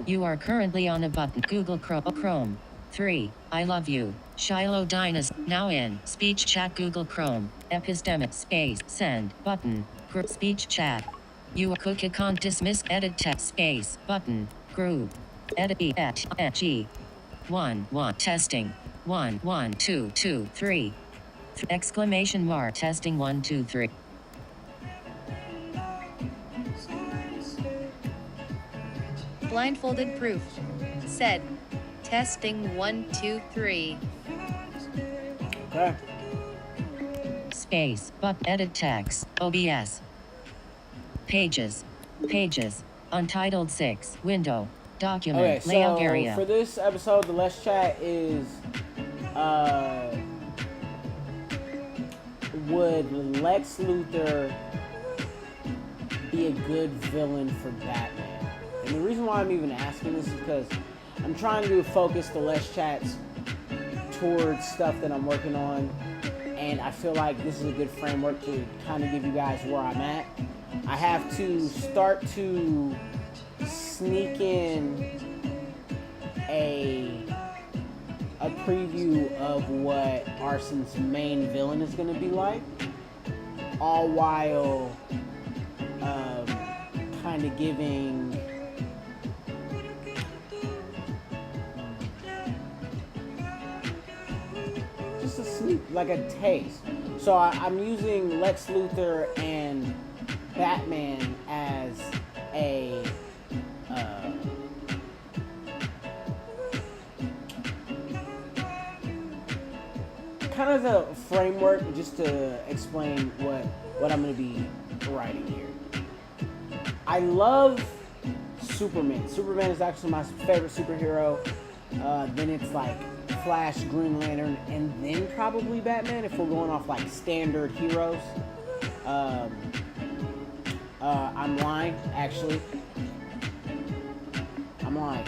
You are currently on a button. Google Chrome. 3. I love you. Shiloh Dinas. Now in. Speech chat. Google Chrome. Epistemic. Space. Send. Button. Group. Speech chat. You are cookie can't dismiss. Edit text. Space. Button. Group. Edit. G. 1. 1. Testing. 1. 1. 2. 2. 3. Exclamation mark. Testing. 1. 2. 3. Blindfolded proof. Said. Testing 1, 2, 3. Okay. Space. But edit text. OBS. Pages. Pages. Untitled 6. Window. Document. Okay, Layout so area. for this episode, the Let's Chat is, would Lex Luthor be a good villain for Batman? And the reason why I'm even asking this is because I'm trying to focus the Let's Chats towards stuff that I'm working on, and I feel like this is a good framework to kind of give you guys where I'm at. I have to start to sneak in a preview of what Arson's main villain is going to be like, all while kind of giving just a sneak, like a taste. So I'm using Lex Luthor and Batman as a kind of the framework just to explain what I'm going to be writing here. I love Superman. Superman is actually my favorite superhero. Then it's like Flash, Green Lantern, and then probably Batman if we're going off like standard heroes. I'm lying, actually. I'm lying.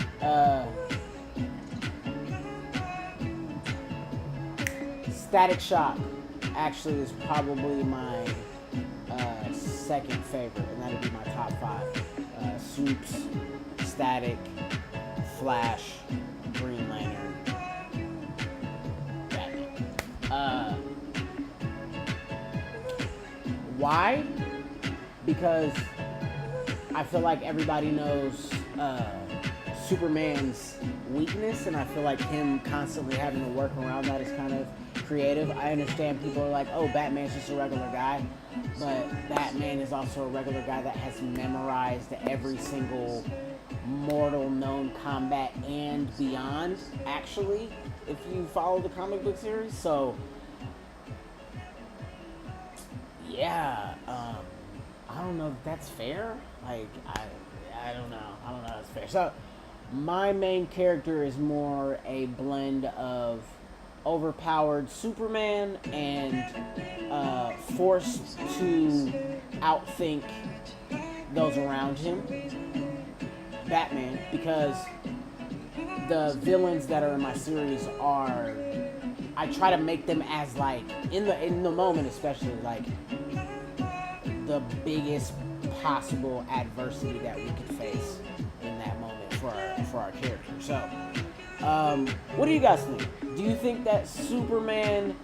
Static Shock actually is probably my second favorite, and that'd be my top 5. Supes, Static, Flash, Green Lantern, Batman. Why? Because I feel like everybody knows Superman's weakness, and I feel like him constantly having to work around that is kind of creative. I understand people are like, oh, Batman's just a regular guy, but Batman is also a regular guy that has memorized every single mortal known combat and beyond, actually, if you follow the comic book series. So yeah, I don't know if that's fair. Like, I don't know if that's fair. So my main character is more a blend of overpowered Superman and forced to outthink those around him, Batman, because the villains that are in my series are, I try to make them as like in the moment, especially like the biggest possible adversity that we could face in that moment for our character. So what do you guys think? Do you think that Superman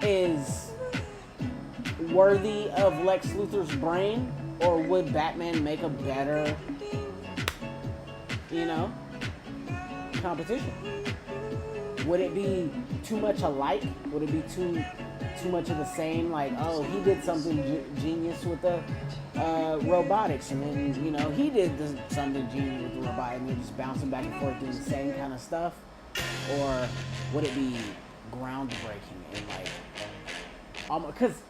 is worthy of Lex Luthor's brain, or would Batman make a better, competition? Would it be too much alike? Would it be too much of the same? Like, oh, he did something genius with the robotics, and then he did something genius with the robot, and they're just bouncing back and forth doing the same kind of stuff? Or would it be groundbreaking and like, because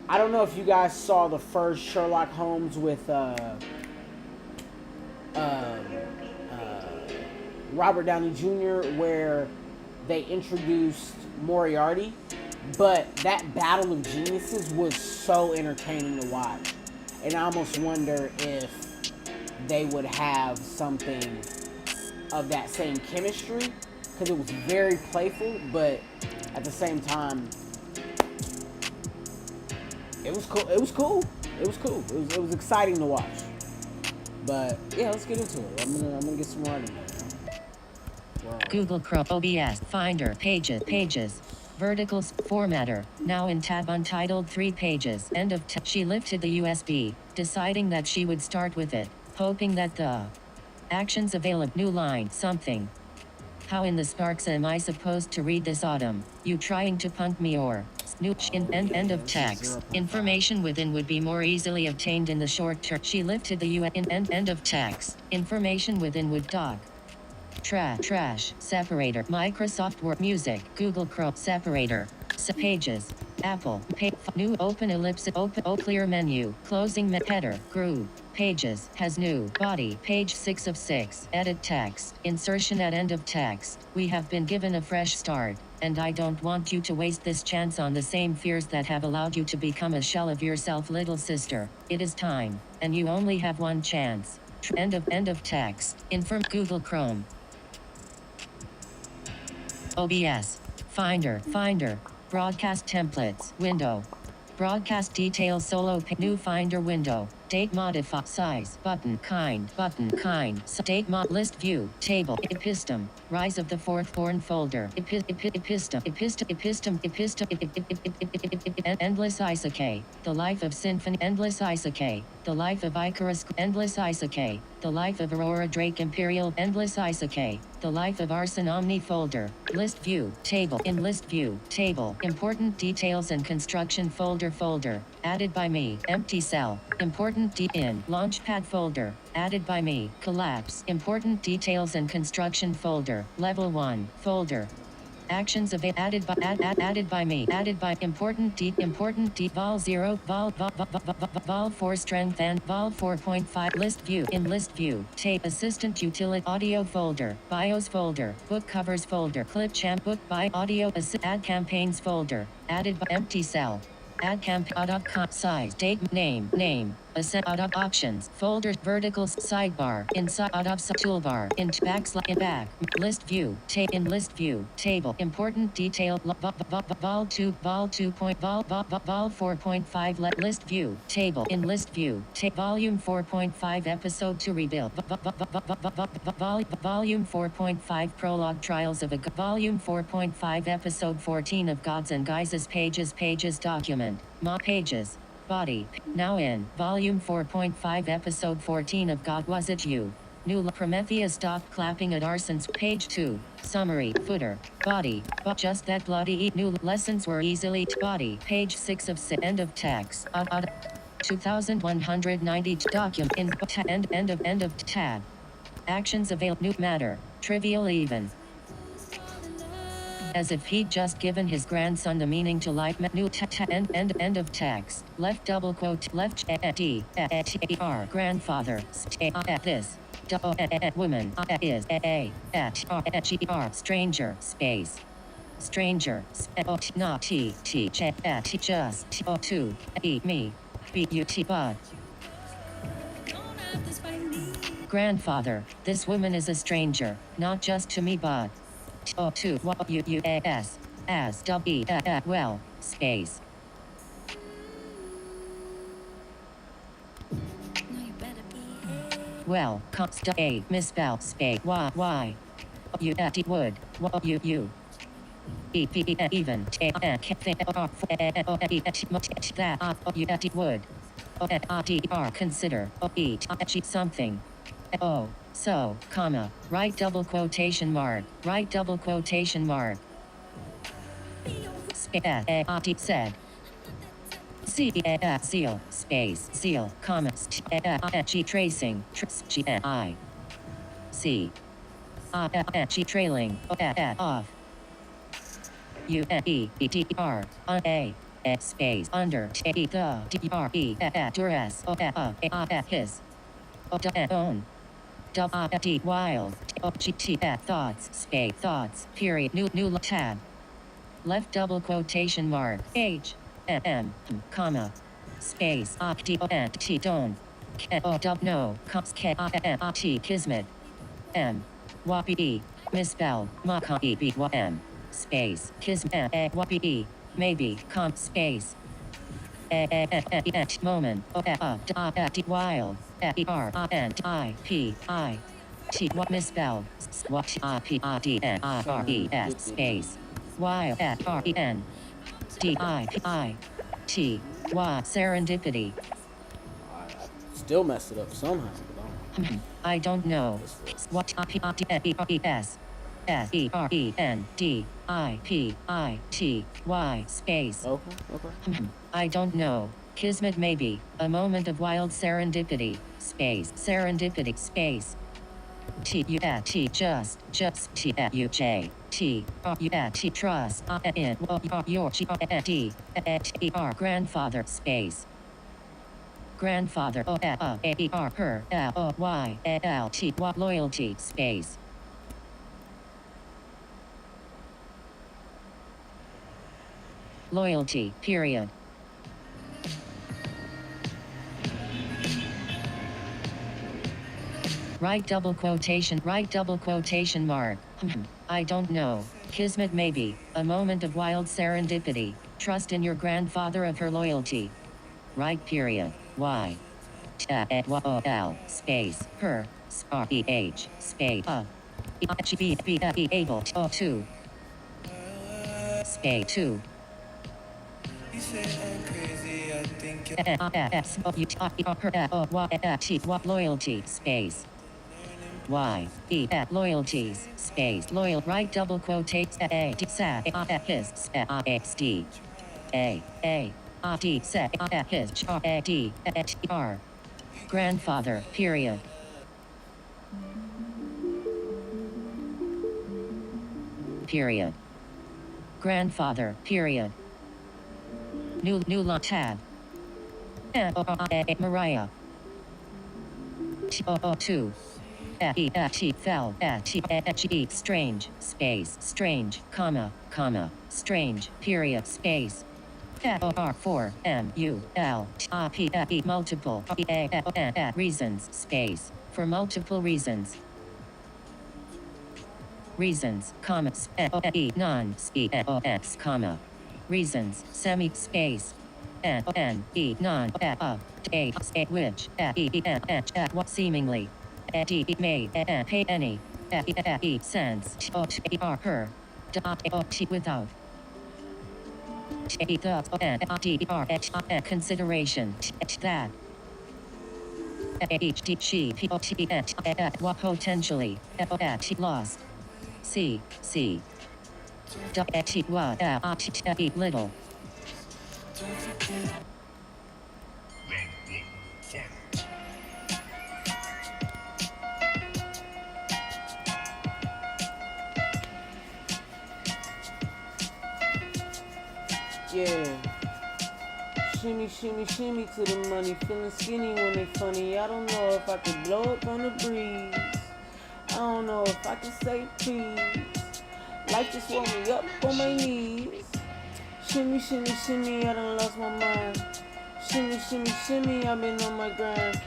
I don't know if you guys saw the first Sherlock Holmes with Robert Downey Jr., where they introduced Moriarty, but that battle of geniuses was so entertaining to watch, and I almost wonder if they would have something of that same chemistry, because it was very playful, but at the same time, it was cool. It was exciting to watch. But yeah, let's get into it. I'm gonna get some writing there. Where are we? Google Chrome OBS Finder pages verticals formatter now in tab untitled 3 pages end of she lifted the USB, deciding that she would start with it, hoping that the actions available new line something. How in the sparks am I supposed to read this autumn? You trying to punk me or end of text. Information within would be more easily obtained in the short term. She lifted the end of text. Information within would dock. Trash separator Microsoft Word Music Google Chrome separator pages Apple new open ellipse open clear menu closing header group pages has new body page 6 of 6 edit text insertion at end of text. We have been given a fresh start, and I don't want you to waste this chance on the same fears that have allowed you to become a shell of yourself, little sister. It is time, and you only have one chance. End of text. Inform Google Chrome OBS. Finder. Broadcast templates. Window. Broadcast details solo new Finder window. Date modify size button kind date mod list view table epistem rise of the fourth born folder epistem Endless Isekai the life of symphony Endless Isekai the life of Icarus Endless Isekai the life of Aurora Drake Imperial Endless Isekai the life of Arson Omni folder list view table in list view table important details and construction folder added by me empty cell important in Launchpad folder added by me collapse important details and construction folder level 1 folder actions of added by me added by important vol 0 vol 4 strength and vol 4.5 list view in list view tape assistant utility audio folder bios folder book covers folder clip champ book by audio add campaigns folder added by empty cell add camp out of size date name asset out of options folder verticals sidebar inside out of toolbar into back list view in list view table important detail vol 2 vol 4.5 list view table in list view volume 4.5 episode to rebuild volume 4.5 prologue trials of a volume 4.5 episode 14 of Gods and Guises pages document pages body now in volume 4.5 episode 14 of God Was It You new Prometheus stopped clapping at Arson's page 2 summary footer body but just that bloody new lessons were easily body page 6 of end of text 2190 document in end of tab actions available new matter trivial even as if he'd just given his grandson the meaning to life. New end of text. Left double quote. Left d r grandfather. This woman is stranger space. Stranger not t just to me but grandfather. This woman is a stranger, not just to me but to what you as w well space well const a misspell space y you would what you even that you would consider something so comma right double quotation mark said seal space seal comma tracing I C trailing off U E D R A space under the D R E duress his own D wild thoughts space thoughts period new tab left double quotation mark H M comma space D T don't no K T kismet M Y B misspelled Maka E B Y M space kismet Y B maybe comp space moment, wild, what misspelled, space, wild, serendipity. I still messed it up somehow. But I don't know. let's look. What serendipity space. Okay, okay. I don't know. Kismet maybe. A moment of wild serendipity. Space. Serendipity space. Just trust in your grandfather space. Grandfather her loyalty space. Loyalty period. Right double quotation mark. I don't know. Kismet maybe. A moment of wild serendipity. Trust in your grandfather of her loyalty. Right period. Y. L space her REH space be able to space 2 loyalty space Y loyalties space loyal right double quotate his xd a d his d r grandfather period period grandfather period new tab Mariah 2 fell strange space strange comma strange period space R4 multiple reasons space for multiple reasons comma non comma reasons semi space non which what seemingly may pay any sense her without consideration that she potentially lost C little Yeah. Shimmy, shimmy, shimmy to the money. Feeling skinny when they funny. I don't know if I could blow up on the breeze. I don't know if I can say peace. Life just woke me up on my knees. Shimmy, shimmy, shimmy, I done lost my mind. Shimmy, shimmy, shimmy, I've been on my grind.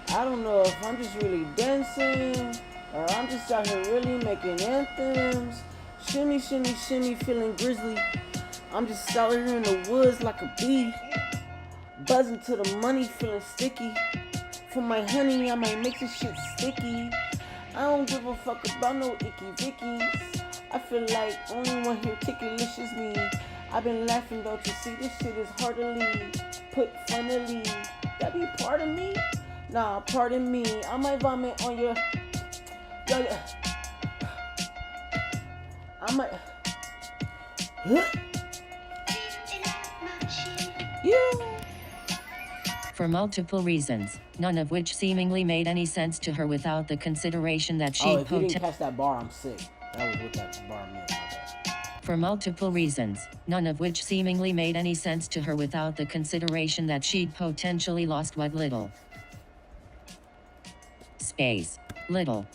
I don't know if I'm just really dancing or I'm just out here really making anthems. Shimmy, shimmy, shimmy, feeling grizzly. I'm just out here in the woods like a bee. Buzzing to the money, feeling sticky. For my honey, I might make this shit sticky. I don't give a fuck about no icky vickies. I feel like only one here ticklish is me. I've been laughing, don't you see? This shit is hard to leave. Put funnily. That be part of me? Nah, pardon me. I might vomit on your. I might. Yeah. For multiple reasons, none of which seemingly made any sense to her without the consideration that she if you didn't catch that bar, I'm sick. That was what that bar meant. For multiple reasons, none of which seemingly made any sense to her without the consideration that she'd potentially lost what little space little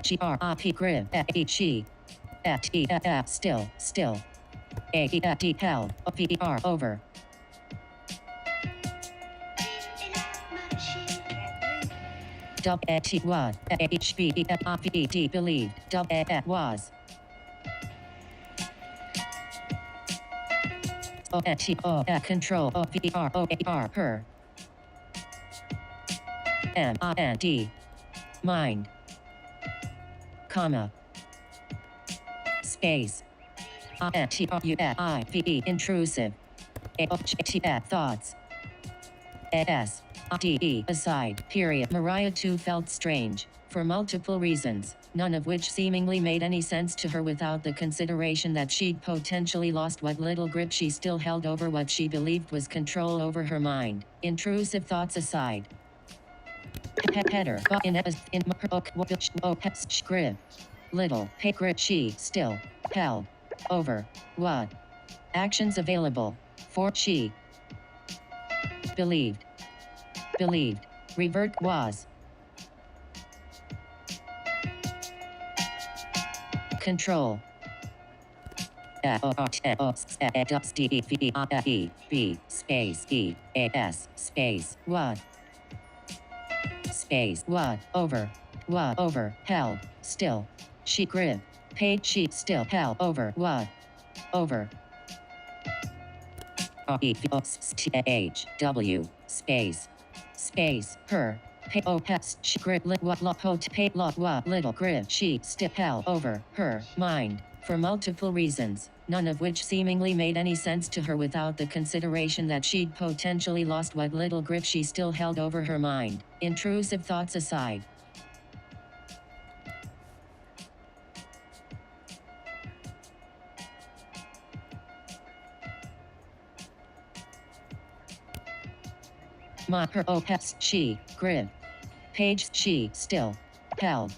GRP grid she still hell PR over T what H B E F E D believed was O T O control O V R O A R her M I N D mind comma space I T R U I V E intrusive A O J T thoughts S D E aside period. Mariah too felt strange for multiple reasons, none of which seemingly made any sense to her without the consideration that she'd potentially lost what little grip she still held over what she believed was control over her mind. Intrusive thoughts aside. Header in script little grip she still held over what actions available for she believed revert was control B space E A S space what over held still she grip page she still held over what over H W space her pay o pest she grip lit what lo pot pay lo what little grip she still held over her mind for multiple reasons, none of which seemingly made any sense to her without the consideration that she'd potentially lost what little grip she still held over her mind. Intrusive thoughts aside. Her o pest she grip page she still held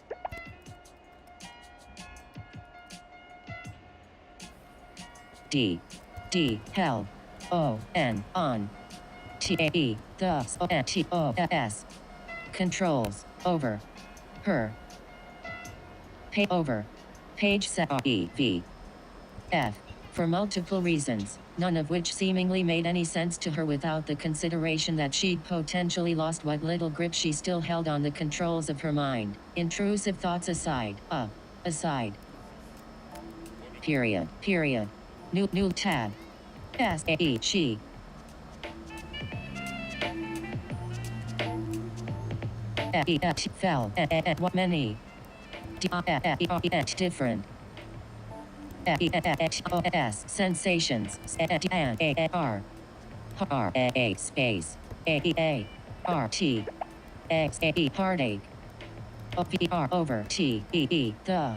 D held O N on T A E thus O N T O S controls over her pay over page set E V F for multiple reasons, none of which seemingly made any sense to her without the consideration that she'd potentially lost what little grip she still held on the controls of her mind. Intrusive thoughts aside. Aside. Period. New tab. S A E she. Fell. What many. Different. Sensations. R space ART XAE heartache. OVR over TEE the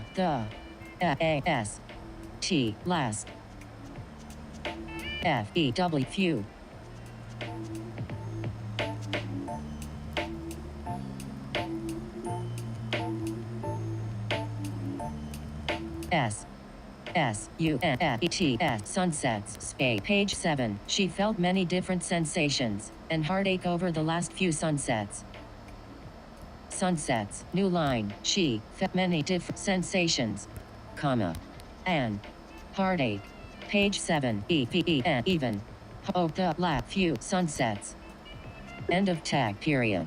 AS T last FEW few SUNETS sunsets space page 7 she felt many different sensations and heartache over the last few sunsets new line she felt many different sensations comma and heartache page 7 and even the last few sunsets end of tag period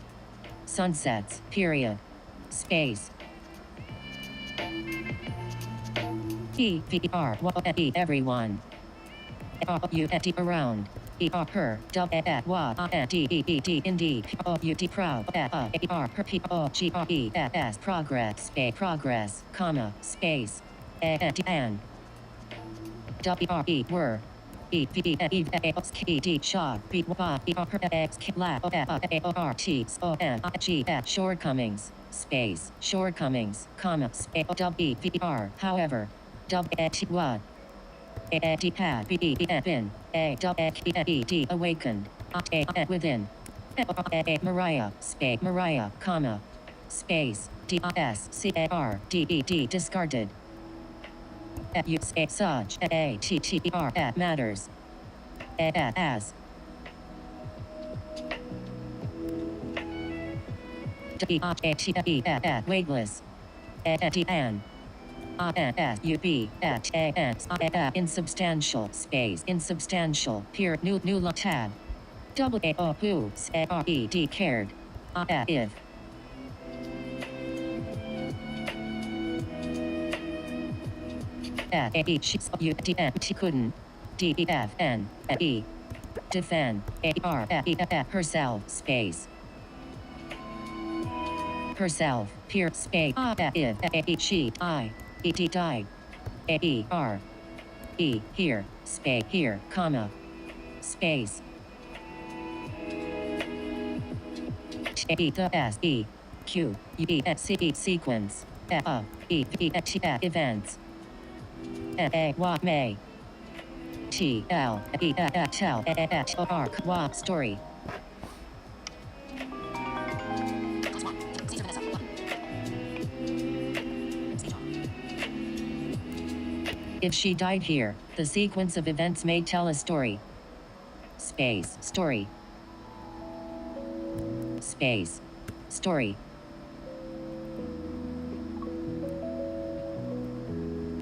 sunsets period space EVR everyone around her indeed proud progress comma space and were shock shortcomings space shortcomings comma however what had been awakened within Mariah space Mariah comma space DSCARDED discarded such ATTR matters as weightless and insubstantial space insubstantial period new tab double A O who cared if couldn't. D-E-F-N-E. Defend. A-R-E-F. Herself. Space. Herself. Peer. Space. If. She. I. E-T. Died. A-E-R. E. Here. Space. Here. Comma. Space. E. The S. E. Q. E. C. E. Sequence. E. E. T. Events. A. What may. T. L. E. Tell. R. What. Story. If she died here, the sequence of events may tell a story. Space. Story. Space. Story.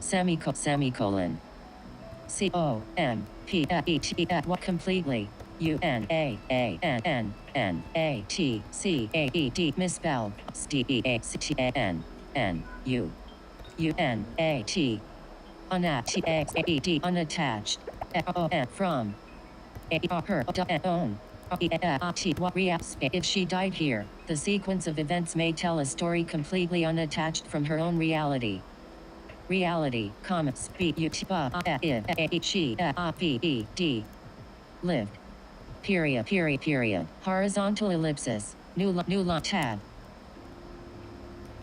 Semicolon. C-O-M-P-E-T. What completely. U-N-A-A-N-N-A-T-C-A-E-D. Misspelled. D-E-A-C-T-A-N-N-U. U-N-A-T. Unattached. Unattached. From. Her. Own. If she died here, the sequence of events may tell a story completely unattached from her own reality. Reality, comma, speak, she, lived. Period. Horizontal ellipsis, new line, tab.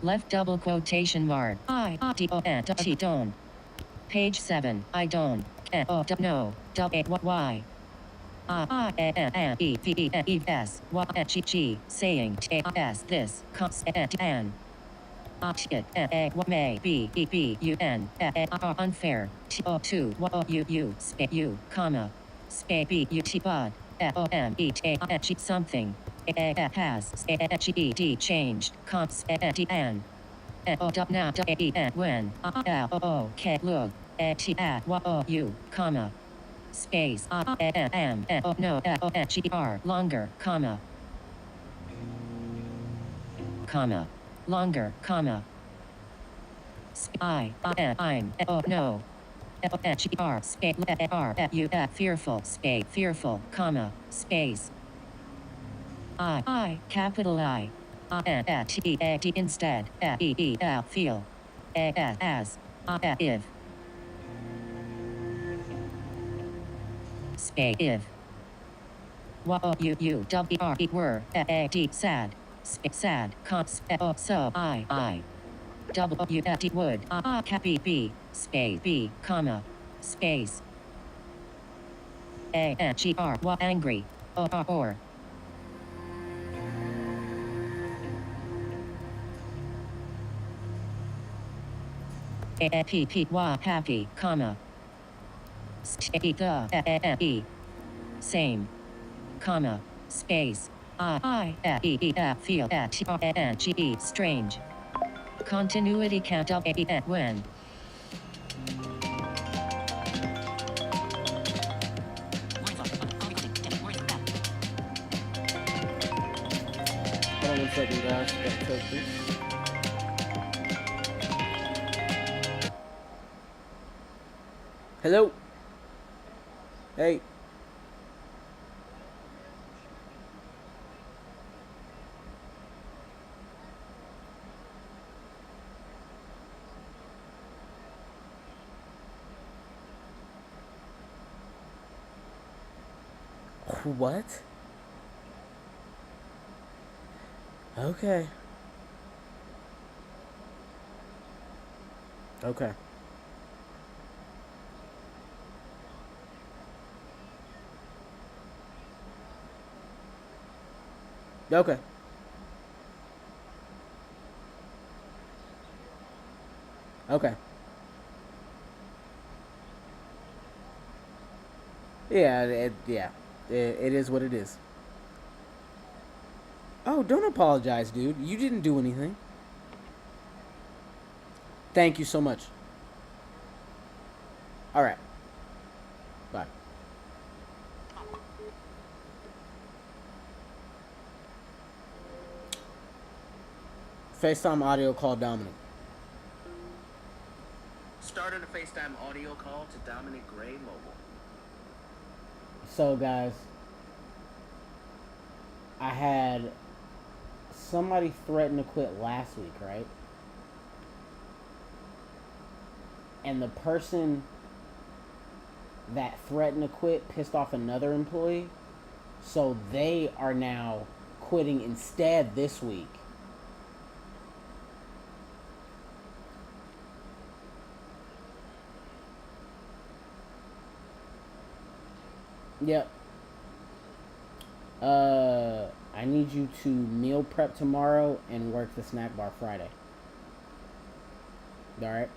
Left double quotation mark, don't. Page 7, I don't, no, why. E-V-E-S, G, saying, S, this, and. What may be unfair. To you comma b bud something has changed comps and now when okay look you comma space no longer comma longer, comma. I'm, no. H-R, space, R-U, fearful, space, fearful, comma, space. Capital I. T-E-A-D instead, E-E-L, feel. As, if. Space, if. W-U-W-R-E, were, A-D, sad. Sad, so, W-D would, B, space, B, comma, space. A-N-G-R, angry, or. A-P-P, happy, comma. E, same, comma, space. Feel, T-R-N-G-E, strange. Continuity count up when. Hold on 1 second, guys. Gotta take this. Hello. Hey. What? Okay. Okay. Okay. Okay. Yeah, it is what it is. Oh, don't apologize, dude. You didn't do anything. Thank you so much. All right. Bye. FaceTime audio call Dominic. Start starting a FaceTime audio call to Dominic Gray Mobile. So, guys, I had somebody threaten to quit last week, right? And the person that threatened to quit pissed off another employee. So they are now quitting instead this week. Yep. I need you to meal prep tomorrow and work the snack bar Friday. Alright?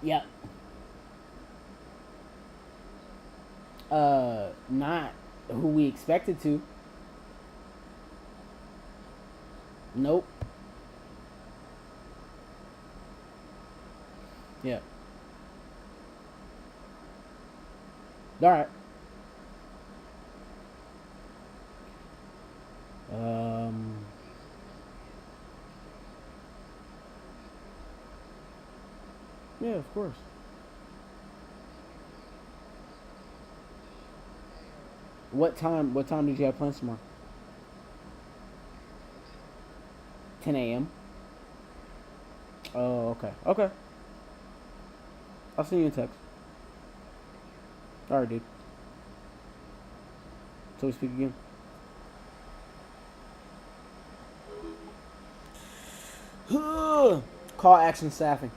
Yep. Not who we expected to. Nope. Yeah. Alright. Yeah, of course. What time did you have plans tomorrow? 10 a.m. Oh, okay. Okay. I'll send you a text. Alright, dude. Till we speak again. Call action staffing.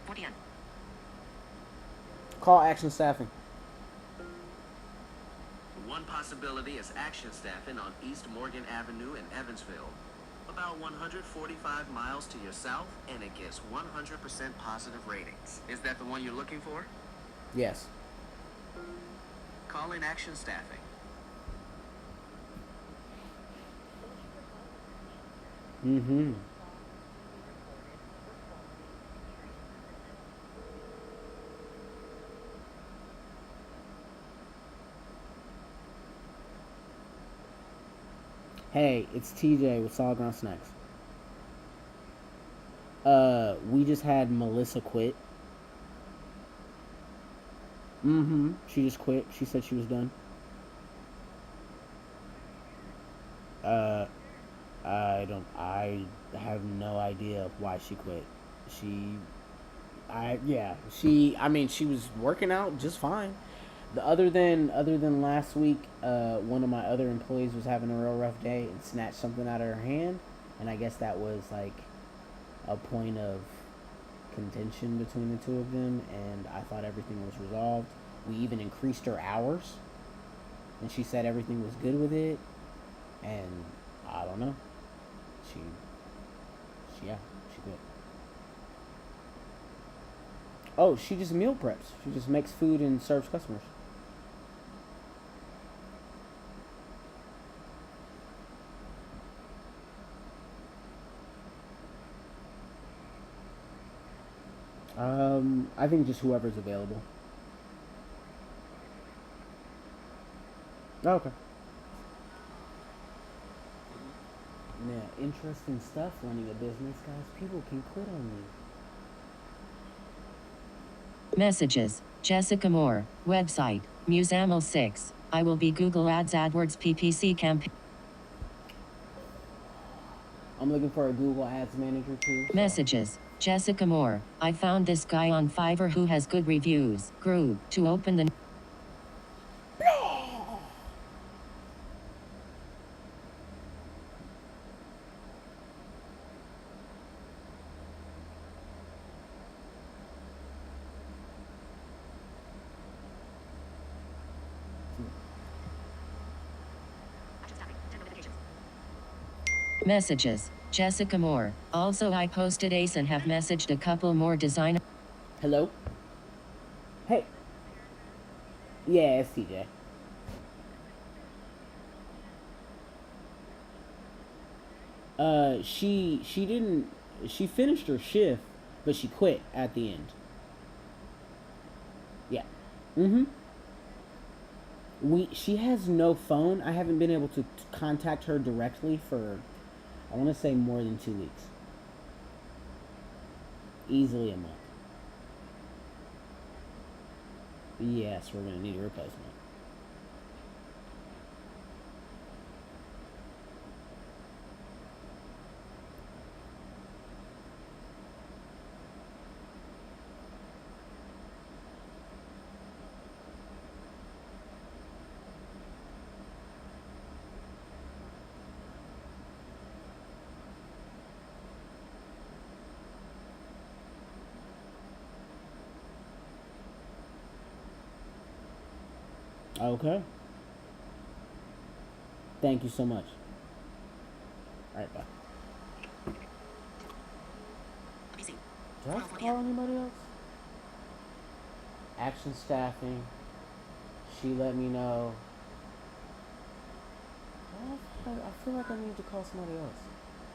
40 Call action staffing. One possibility is action staffing on East Morgan Avenue in Evansville. About 145 miles to your south, and it gets 100% positive ratings. Is that the one you're looking for? Yes. Call in action staffing. Mm-hmm. Hey, it's TJ with Solid Ground Snacks. We just had Melissa quit. Mm-hmm. She just quit. She said she was done. I have no idea why she quit. She was working out just fine. Other than last week, one of my other employees was having a real rough day and snatched something out of her hand, and I guess that was like a point of contention between the two of them, and I thought everything was resolved. We even increased her hours, and she said everything was good with it, and I don't know. She quit. Oh, she just meal preps. She just makes food and serves customers. I think just whoever's available. Oh, okay. Yeah, interesting stuff running a business, guys. People can quit on you. Messages. Jessica Moore. Website. Musaml 6. I will be Google Ads AdWords PPC campaign. I'm looking for a Google Ads manager too. So. Messages. Jessica Moore. I found this guy on Fiverr who has good reviews. Grew to open the... Messages. Jessica Moore. Also, I posted Ace and have messaged a couple more design... Hello? Hey. Yeah, it's TJ. She didn't... She finished her shift, but she quit at the end. Yeah. Mm-hmm. She has no phone. I haven't been able to contact her directly for I want to say more than 2 weeks. Easily a month. Yes, we're going to need a replacement. Okay. Thank you so much. Alright, bye. Did I call anybody else? Action staffing. She let me know. I feel like I need to call somebody else.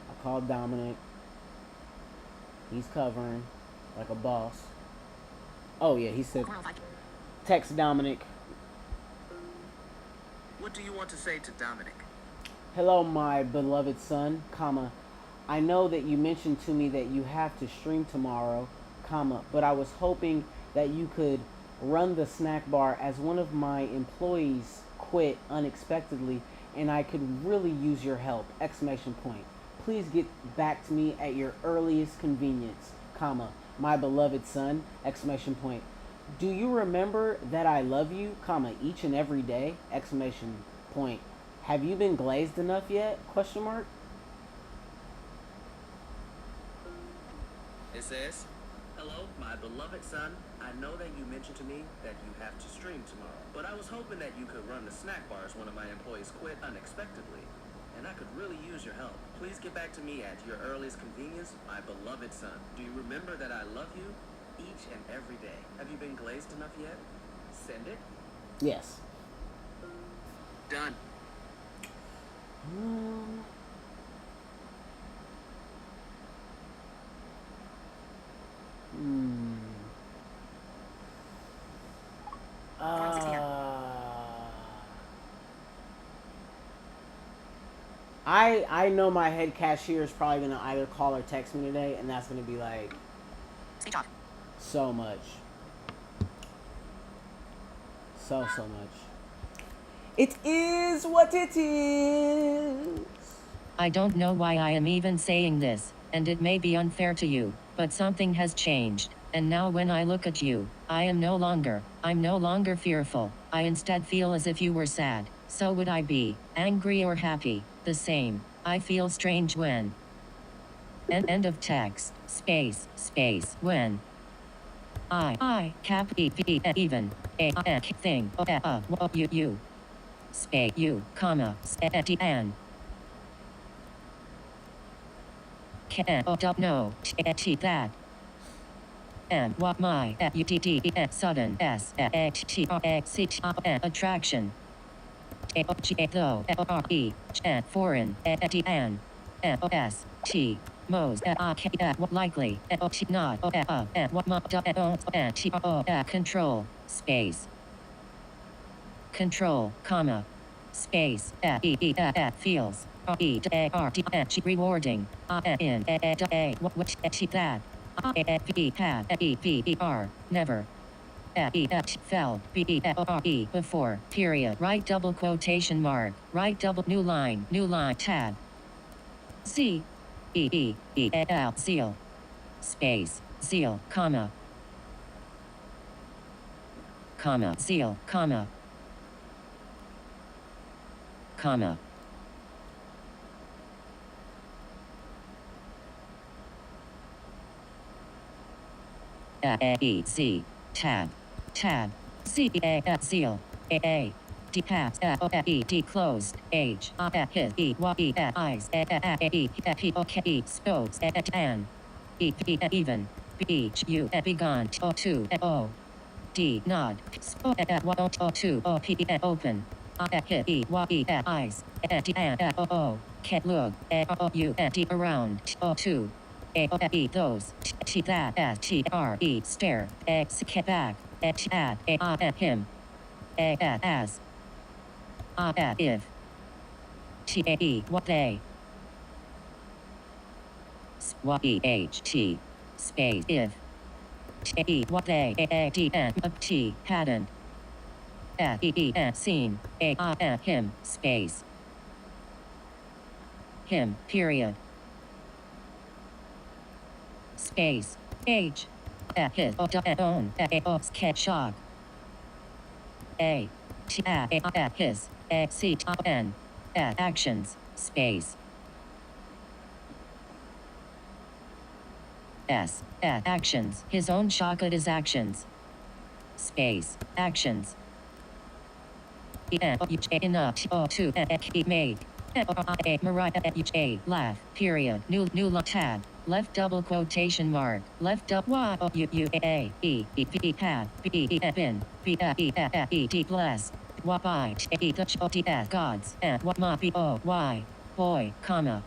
I called Dominic. He's covering like a boss. Oh yeah, he said text Dominic. What do you want to say to Dominic? Hello, my beloved son, comma. I know that you mentioned to me that you have to stream tomorrow, comma, but I was hoping that you could run the snack bar as one of my employees quit unexpectedly and I could really use your help, exclamation point. Please get back to me at your earliest convenience, comma, my beloved son, exclamation point. Do you remember that I love you, comma, each and every day, exclamation point. Have you been glazed enough yet, question mark? It says, hello, my beloved son. I know that you mentioned to me that you have to stream tomorrow, but I was hoping that you could run the snack bar as one of my employees quit unexpectedly, and I could really use your help. Please get back to me at your earliest convenience, my beloved son. Do you remember that I love you each and every day? Have you been glazed enough yet? Send it. Yes. Done. I know my head cashier is probably gonna either call or text me today, and that's gonna be like Speech off. so much. So much. It is what it is. I don't know why I am even saying this, and it may be unfair to you, but something has changed. And now when I look at you, I'm no longer fearful. I instead feel as if you were sad. So would I be angry or happy? The same. I feel strange when. End of text. Space. When. I cap even a thing you space you comma and can no that and what my sudden attraction though foreign and st most likely not control space control comma space feels rewarding in that never fell before period right double quotation mark right double new line tab zeal space zeal comma zeal comma C tab C seal D pass D closed H his eyes P OK spokes and even H U begun O2 O D nod O2 O P open eyes O can look U D around O2 those that stare back at him as if what they Y-E-H-T space if T-E-W-A-D-N T hadn't F-E-E-N seen A-I-N him space him period space H his own shock A T A his C N actions space S actions his own shock at his actions space actions enough to make Mariah laugh period new tab left double quotation mark left double y u a e pad b bin b e d bless y e the gods and what ma b o y boy comma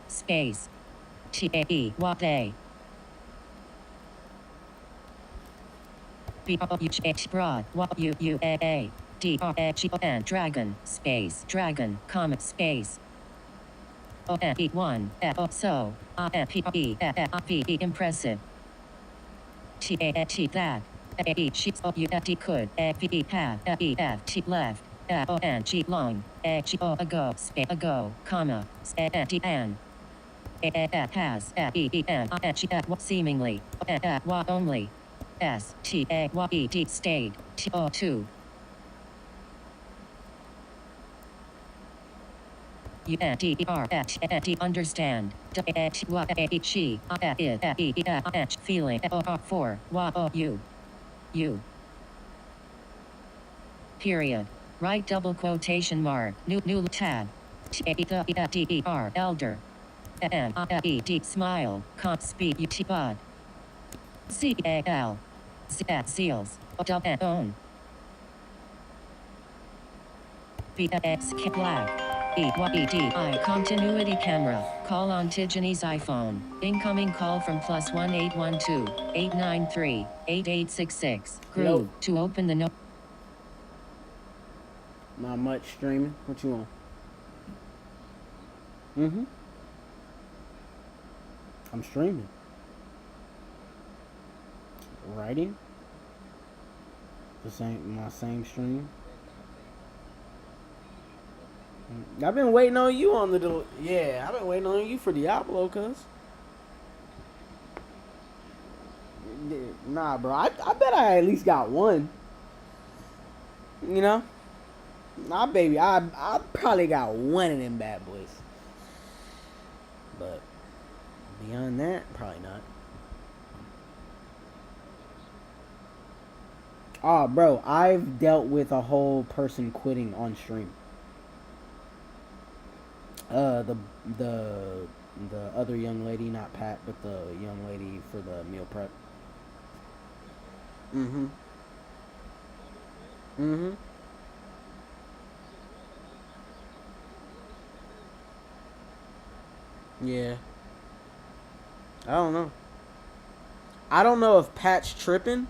space t a e what they b o u h broad what u a d r a g o n dragon space dragon comma space O N E 1 so P E P E impressive T A T that A E she O U D could P E have E F T left O N G long G O ago space ago comma D N A has E E N I G seemingly Y only S T A Y E D stayed T O 2 understand she feeling for you period right double quotation mark new tab elder and smile comp speed bud CAL seals own BX black EYEDI continuity camera. Call on Tijani's iPhone. Incoming call from +1 812 893 8866. Groove to open the no. Not much streaming. What you want? I'm streaming. Writing. My same stream. I've been waiting on you on the I've been waiting on you for Diablo, cuz. Nah, bro. I bet I at least got one. You know? Nah, baby. I probably got one of them bad boys. But beyond that, probably not. Oh, bro. I've dealt with a whole person quitting on stream. The other young lady, not Pat, but the young lady for the meal prep. Yeah. I don't know. I don't know if Pat's tripping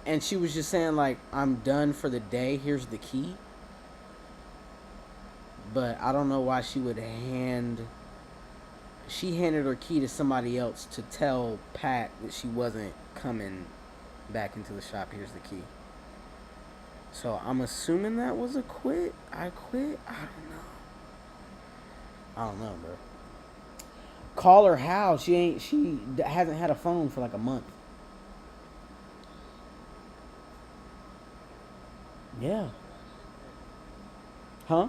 and she was just saying like, I'm done for the day, here's the key. But I don't know why she handed her key to somebody else to tell Pat that she wasn't coming back into the shop. Here's the key. So I'm assuming that was a quit. I quit. I don't know, bro. Call her how? She hasn't had a phone for like a month. Yeah. Huh?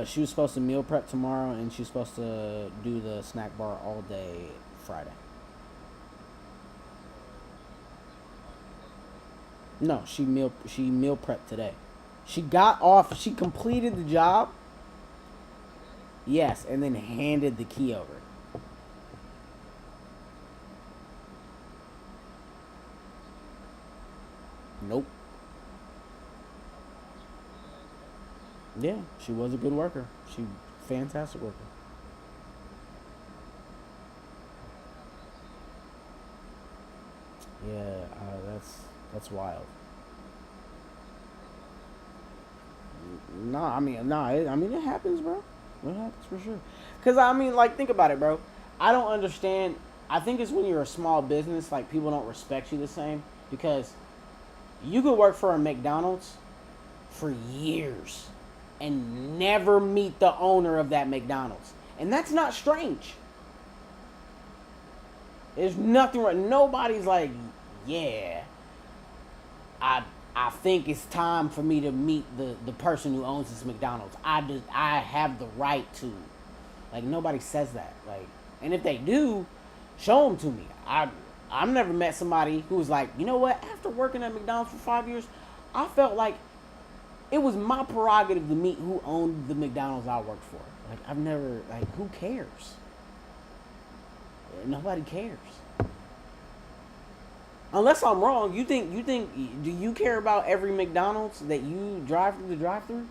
She was supposed to meal prep tomorrow, and she's supposed to do the snack bar all day Friday. No, she meal prepped today. She got off. She completed the job. Yes, and then handed the key over. Nope. Yeah, she was a good worker. She fantastic worker. Yeah, that's wild. It happens, bro. It happens for sure. Cause I mean, like, think about it, bro. I don't understand. I think it's when you're a small business, like people don't respect you the same because you could work for a McDonald's for years and never meet the owner of that McDonald's, and that's not strange. There's nothing wrong. Nobody's like, yeah, I think it's time for me to meet the person who owns this McDonald's. I have the right to. Like, nobody says that. Like, and if they do, show them to me. I've never met somebody who was like, you know what? After working at McDonald's for 5 years, I felt like it was my prerogative to meet who owned the McDonald's I worked for. Like, I've never, like, who cares? Nobody cares. Unless I'm wrong, you think, do you care about every McDonald's that you drive through the drive-through?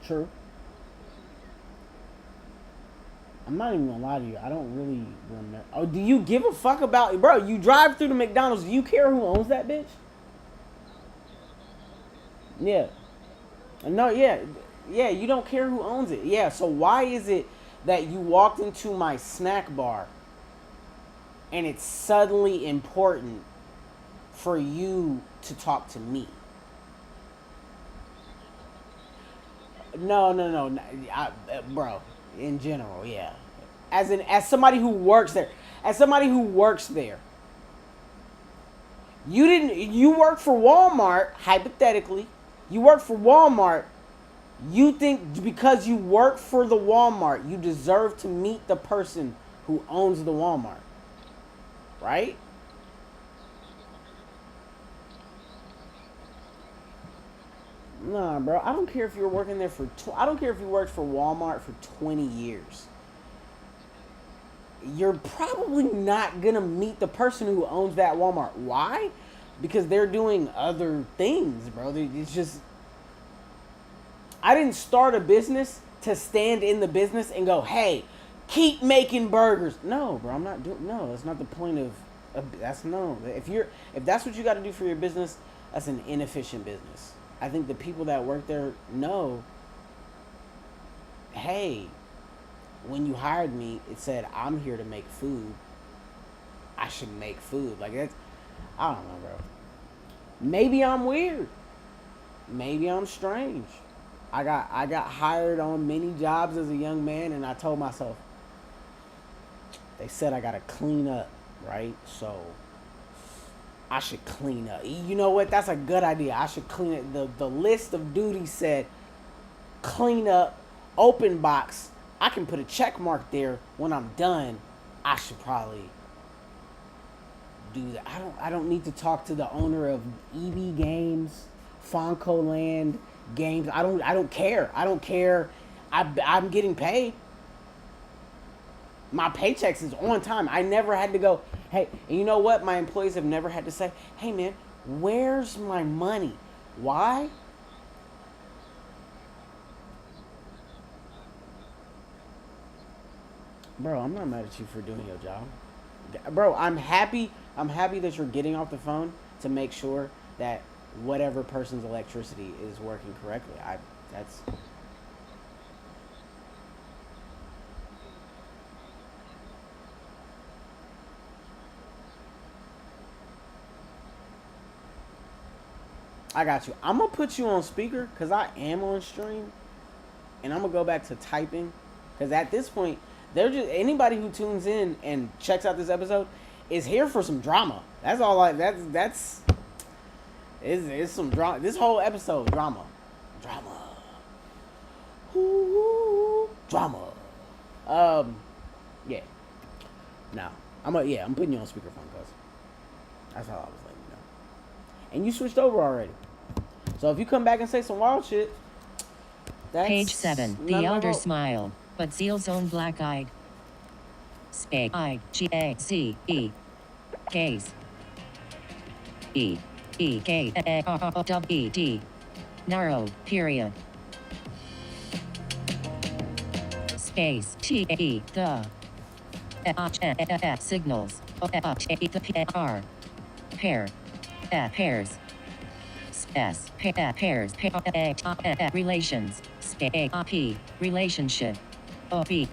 True. I'm not even gonna lie to you. I don't really remember. Oh, do you give a fuck about, bro? You drive through the McDonald's. Do you care who owns that bitch? Yeah. No, yeah. Yeah, you don't care who owns it. Yeah, so why is it that you walked into my snack bar and it's suddenly important for you to talk to me? No. Bro, in general, yeah. As somebody who works there. You work for Walmart, hypothetically. You work for Walmart. You think because you work for the Walmart, you deserve to meet the person who owns the Walmart. Right? Nah, bro. I don't care if you're working there for I don't care if you worked for Walmart for 20 years. You're probably not gonna meet the person who owns that Walmart. Why? Because they're doing other things, bro. It's just, I didn't start a business to stand in the business and go, hey, keep making burgers. No, bro, I'm not doing. No, that's not the point of. That's no. If that's what you got to do for your business, that's an inefficient business. I think the people that work there know. Hey, when you hired me, it said I'm here to make food. I should make food. Like, that's, I don't know, bro. Maybe I'm weird. Maybe I'm strange. I got hired on many jobs as a young man, and I told myself, they said I gotta clean up, right? So I should clean up. You know what? That's a good idea. I should clean it. The list of duties said clean up, open box. I can put a check mark there when I'm done. I should probably do that. I don't need to talk to the owner of EB Games, Fonco Land Games. I don't care. I'm getting paid. My paychecks is on time. I never had to go, hey, and you know what? My employees have never had to say, hey man, where's my money? Why? Bro, I'm not mad at you for doing your job. Bro, I'm happy that you're getting off the phone to make sure that whatever person's electricity is working correctly. I got you. I'm gonna put you on speaker because I am on stream, and I'm gonna go back to typing because at this point, they're just anybody who tunes in and checks out this episode is here for some drama. That's all. That's it's some drama. This whole episode, drama. Ooh, drama. Yeah. Now, I'm putting you on speakerphone, cuz. That's how I was letting you know. And you switched over already. So if you come back and say some wild shit, that's Page 7. The elder smiled, but Zeal's own black-eyed. Space. I. G. A. C. E. Gaze. E. E. K. A. R. O. W. E. D. Narrow. Period. Space. T. E. The. Signals. The R. Pair. Pairs. S. Pairs. Relations. P. Relationship. O. B.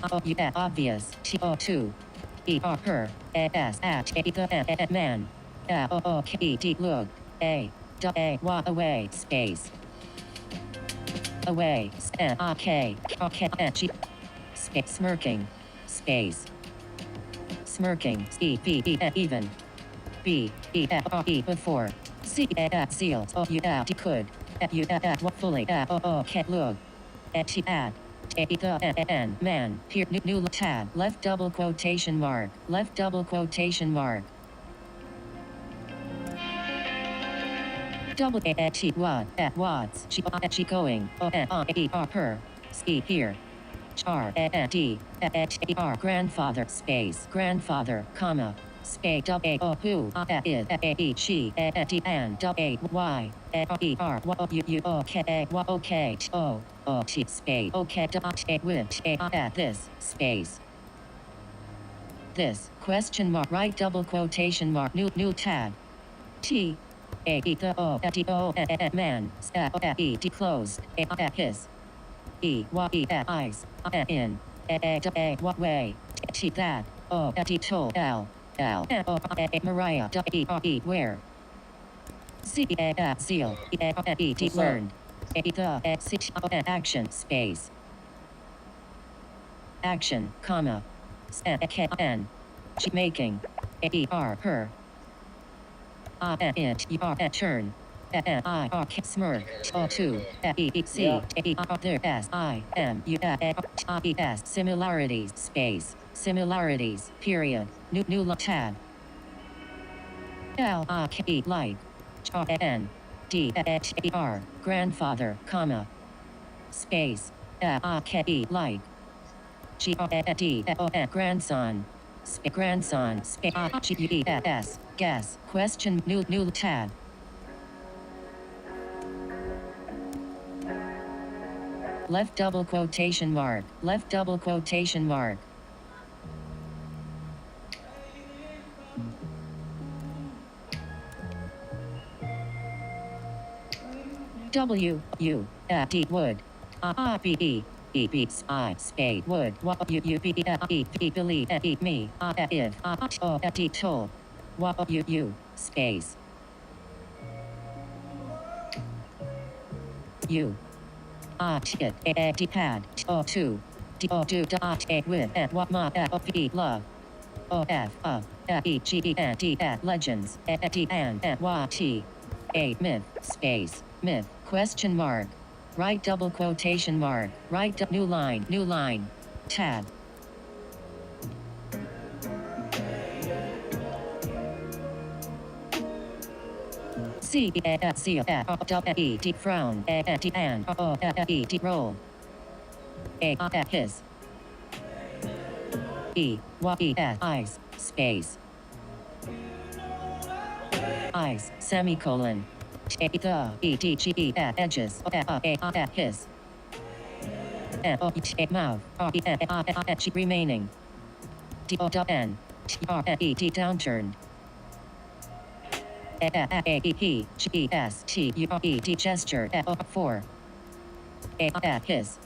Obvious. T. O. 2. E. R. Per. S. At. The. Man. O. K. D. Look. A. A. Away. Space. Away. K. G. Space. Smirking. Space. Smirking. E. B. E. Even. B. E. E. Before. C. Seal. O. U. Could. U. Fully. O. Can't look. T. Add. The. N. Man. Here. New tab. Left double quotation mark. Left double quotation mark. Double T. What. Watts. She going. O. E. R. Per. C. Here. R. D. R. Grandfather. Space. Grandfather. Comma. Space. W. O. Who. Is. E. She. D. N. W. Y. E. R. U. U. O. K. A. Y. O. K. O. O. T. Space. O. K. A. Which. A. This. Space. This. Question mark. Right double quotation mark. New tab. T. A. E. The. O. D. O. Man. E. D. Closed. His. E. Y. E. Eyes. In. A. What way. T. That. O. D. Told. L. L. O. Mariah. E. E. Where. C. Seal. E. D. Learned. The. C. Action. Space. Action. Comma. K. N. She making. E. R. Her. It. E. R. Turn. I. R. Smirk. O. 2. E. C. E. R. There. S. I. M. U. E. S. Similarities. Space. Similarities. Period. New tab. L. I. K. E. Like. R. N. D. H. E. R. Grandfather. Comma. Space. I. K. E. Like. G. R. D. O. Grandson. Grandson. G. E. S. Guess. Question. New tab. Left double quotation mark. Left double quotation mark. W. U. D. Wood. B. E. E. B. I. Spade. Wood. U. U. B. E. B. Believe. E. Me. If. O. D. Told. U. U. Space. U. It. A. D. Pad. O. 2. D. O. Do. Dot. A. With. What. Ma. O. P. Love. O. F. E. G. E. N. D. Legends. D. N. Y. T. A. Myth. Space. Myth. Question mark. Right double quotation mark. Right. New line. New line. Tab. C. C. E. D. Frown. D. N. O. E. D. Roll. A. His. E. Y. E. S. Eyes. Space. Eyes. Semicolon. The. E. D. G. E. Edges. A. His. O. E. Mouth. R. E. G. Remaining. D. O. N. T. R. E. D. Downturned. A. E. P. G. E. S. T. U. R. E. D. Gesture. O. 4. A. His.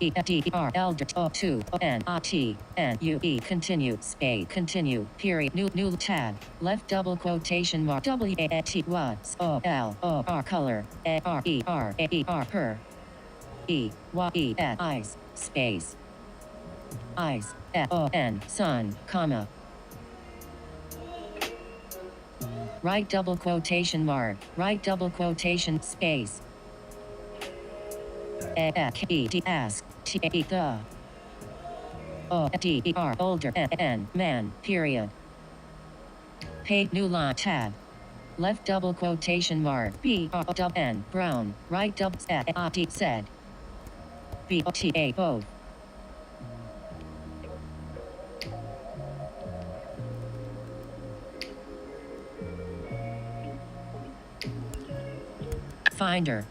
E. D. R. Elder. O. 2. O. N. T. N. U. E. Continue. Space. Continue. Period. New tab. Left double quotation mark. W. A. T. Watts. O. L. O. R. Color. A. R. E. R. A. E. R. Per. E. Y. E. S. Eyes. Space. Eyes. F. O. N. Sun. Comma. Right double quotation mark. Right double quotation space. E. D. Ask. T. E. The. O. D. E. R. Older. N. Man. Period. Paid new line tab. Left double quotation mark. B. R. O. N. Brown. Right double. D. Said. B. O. T. A. Both. Finder.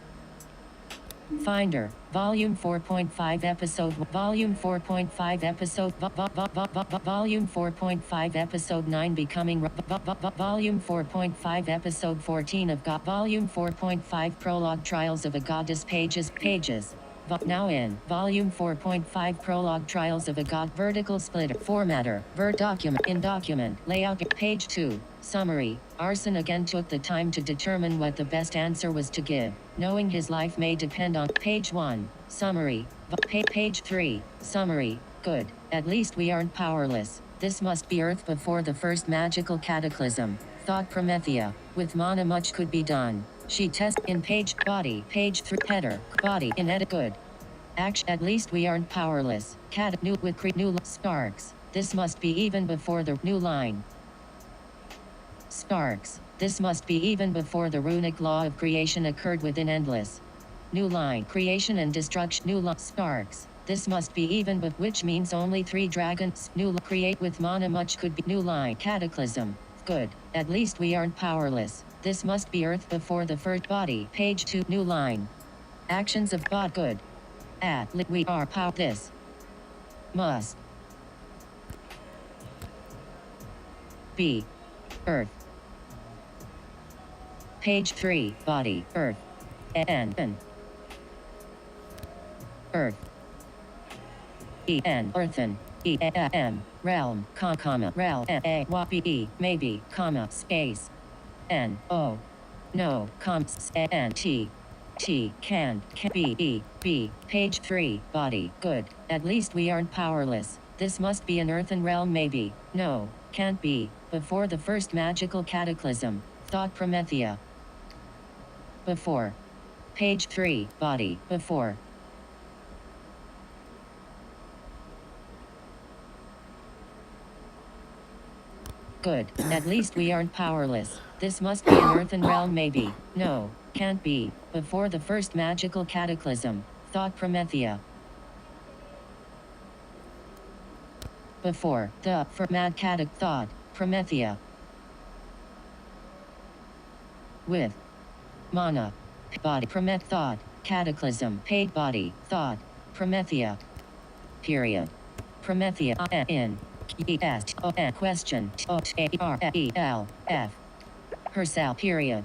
Finder, Volume 4.5 Episode Volume 4.5 Episode Volume 4.5 Episode 9 Becoming Volume 4.5 Episode 14 of God Volume 4.5 Prologue Trials of a Goddess Pages Now in Volume 4.5 Prologue Trials of a God Vertical Splitter Formatter Document Layout Page 2 Summary. Arson again took the time to determine what the best answer was to give, knowing his life may depend on Page 1 Summary. Page 3 Summary. Good. At least we aren't powerless. This must be Earth before the first magical cataclysm, thought Promethea. With mana much could be done. She test in page body page 3 header body in edit good. Action. At least we aren't powerless. Cat new with new sparks. This must be even before the new line. Sparks. This must be even before the runic law of creation occurred within Endless. New line. Creation and destruction. New sparks. This must be even but which means only 3 dragons. New create with mana much could be. New line. Cataclysm. Good. At least we aren't powerless. This must be Earth before the first body. Page 2 New line. Actions of God good. We are power. This must be Earth. Page 3 Body Earth N Earth Earthen Realm Realm maybe space No can be Page 3 Body good. At least we aren't powerless. This must be an earthen realm maybe. No, can't be. Before the first magical cataclysm, thought Promethea. Before. Page 3 Body before. Good. At least we aren't powerless. This must be an earthen realm maybe. No, can't be. Before the first magical cataclysm, thought Promethea. Before the for mad thought Promethea. With mana body thought cataclysm paid body thought Promethea. Period. Promethea in question Arelf herself. Period.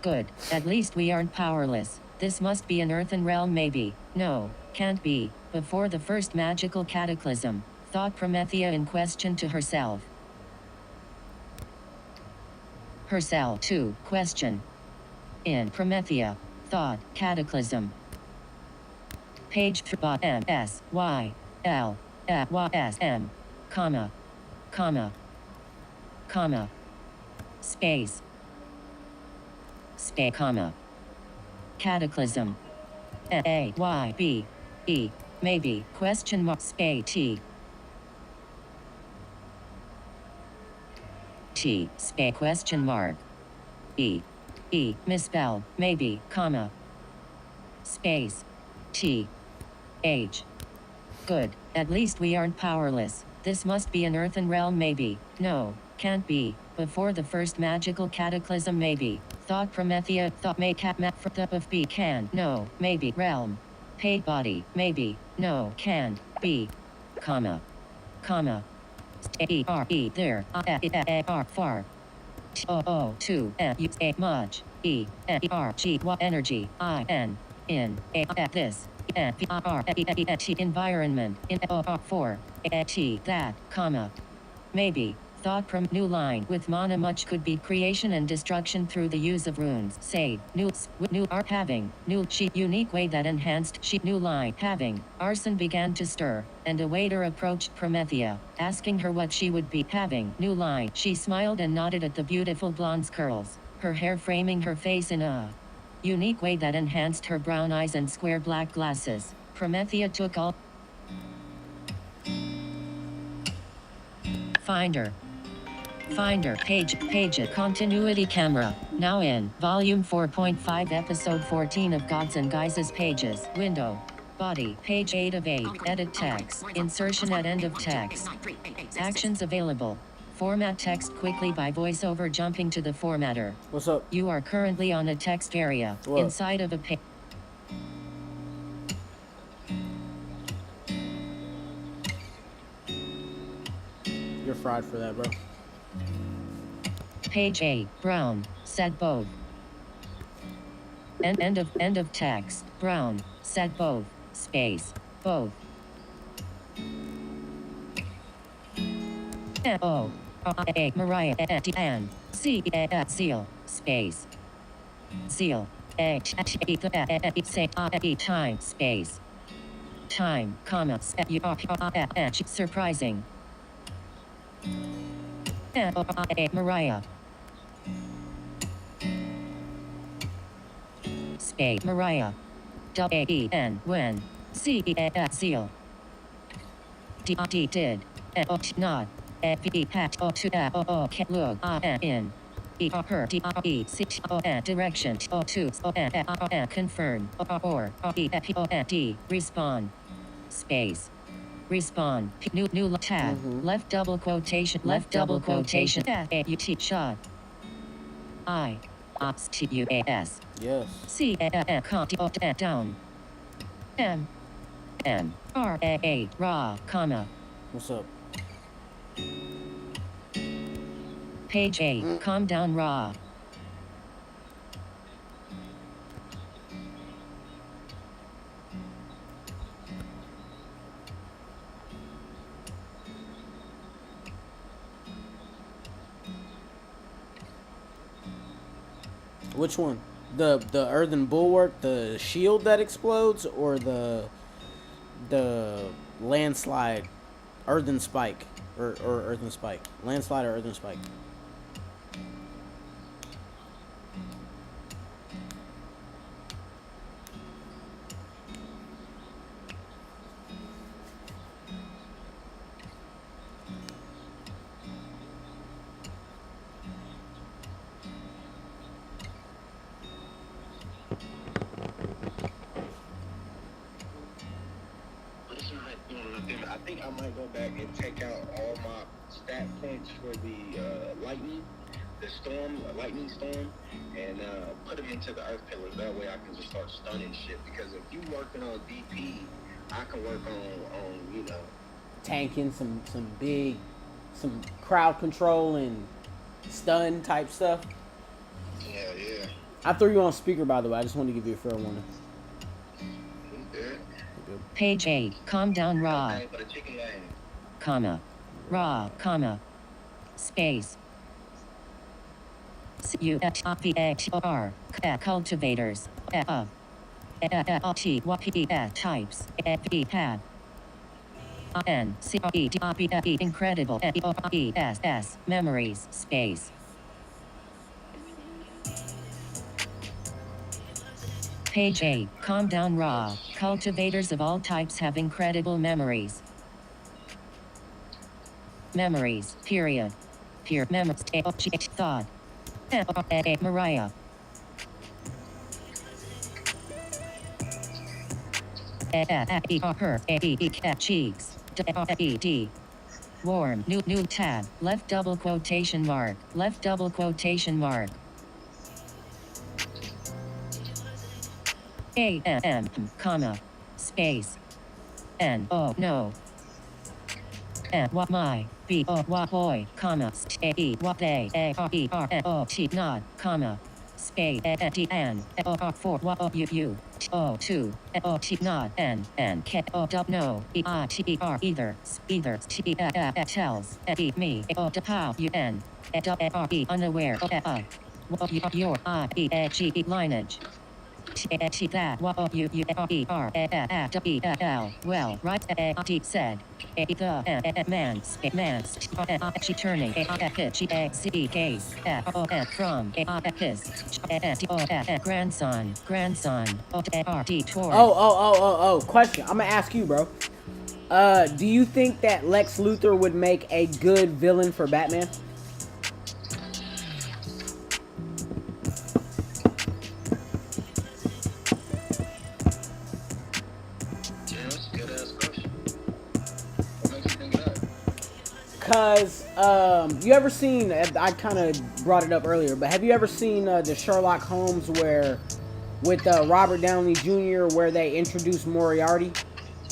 Good. At least we aren't powerless. This must be an earthen realm maybe. No, can't be. Before the first magical cataclysm, thought Promethea in question to herself. Herself to question. In Promethea, thought cataclysm. Page 3 S Y L Y S M comma space comma cataclysm A Y B E maybe question mark space T space question mark E misspelled maybe comma space T H. Good. At least we aren't powerless. This must be an earthen realm maybe. No, can't be. Before the first magical cataclysm maybe. Thought Promethea thought may cat map for the of be can no maybe realm. Paid body maybe no can be comma there are far to use a much energy in this environment in for that comma maybe thought from new line with mana much could be creation and destruction through the use of runes say new art having new sheet unique way that enhanced sheet new line having arson began to stir and a waiter approached Promethea asking her what she would be having new line. She smiled and nodded at the beautiful blonde curls, her hair framing her face in a unique way that enhanced her brown eyes and square black glasses. Promethea took all Finder page continuity camera now in volume 4.5 episode 14 of Gods and Guises pages window body page 8 of 8 edit text insertion at end of text actions available Format text quickly by voiceover jumping to the formatter. What's up? You are currently on a text area What? inside of a page. You're fried for that, bro. Page 8, Brown, said both. End of text. Brown, said both. Space, both. O, A, Mariah, Ann, C, Seal, space. Seal, time, space. Time, comma, surprising. Mariah. Space, Mariah. W-A-E-N, when. C-E-Seal. D did. Not. P hat to look in. Her direction to confirm or D respond space respond new tab left double quotation shot I T-U-A-S Yes. C down M R-A raw comma. What's up? Page 8, calm down raw. Which one? The earthen bulwark, the shield that explodes, or the landslide earthen spike or earthen spike? Landslide or earthen spike? I think I might go back and take out all my stat points for the lightning, the storm, lightning storm, and put them into the earth pillars. That way I can just start stunning shit. Because if you working on DP, I can work on you know, tanking some crowd control and stun type stuff. Yeah. I threw you on speaker, by the way. I just wanted to give you a fair warning. Page 8, calm down raw, comma, raw, comma, space. C-U-T-V-A-T-R, cultivators, types, pad, N-C-E-D-E, incredible, E-S-S, memories, space. Page 8, calm down raw. Cultivators of all types have incredible memories. Memories, period. Memories, thought. Mariah. Her, cheeks. D. Warm, new tab, left double quotation mark, left double quotation mark. A-M, comma, space, N-O, no. What my, B-O, what boy, comma, A-E, what they, A-R-E-R-N-O-T, not, comma, space, D-N, O-R-4, what O-U-U, O-2, O-T, not, N, K-O-W, no, E-I-T-E-R, either, tells, E, me, O-D-Pow, U-N, E-R-E, unaware, your, I-E-G-E, lineage. That well right said man she turning case from grandson Question. I'm gonna ask you, bro. Do you think that Lex Luthor would make a good villain for Batman? Because you ever seen? I kind of brought it up earlier, but have you ever seen the Sherlock Holmes where with Robert Downey Jr. where they introduced Moriarty? I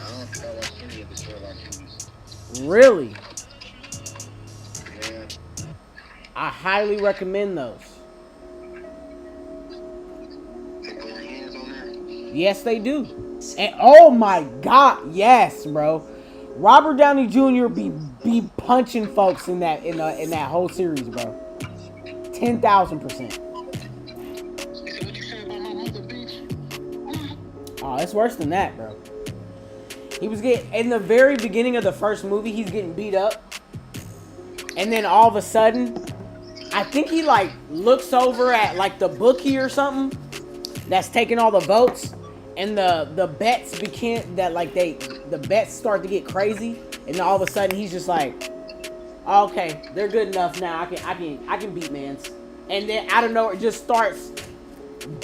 don't think I watched any of the Sherlock movies. Really? Yeah. I highly recommend those. They put their hands on that. Yes, they do. And oh my God, yes, bro. Robert Downey Jr. be punching folks in that whole series, bro. 10,000%. Is that what you said about my mother, bitch? Oh, it's worse than that, bro. He was getting in the very beginning of the first movie. He's getting beat up, and then all of a sudden, I think he like looks over at like the bookie or something that's taking all the votes, and the bets begin that like the bets start to get crazy, and then all of a sudden he's just like, oh, okay, they're good enough now. I can beat mans, and then out of nowhere it just starts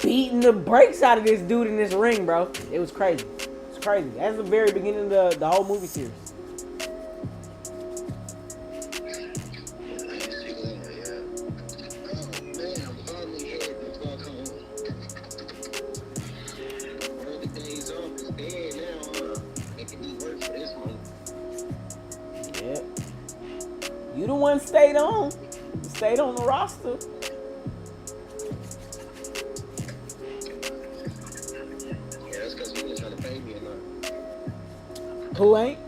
beating the brakes out of this dude in this ring, bro. It was crazy. It's crazy. That's the very beginning of the whole movie series. Yeah. You the one stayed on. You stayed on the roster. Yeah, that's because you ain't trying to pay me enough. Who ain't?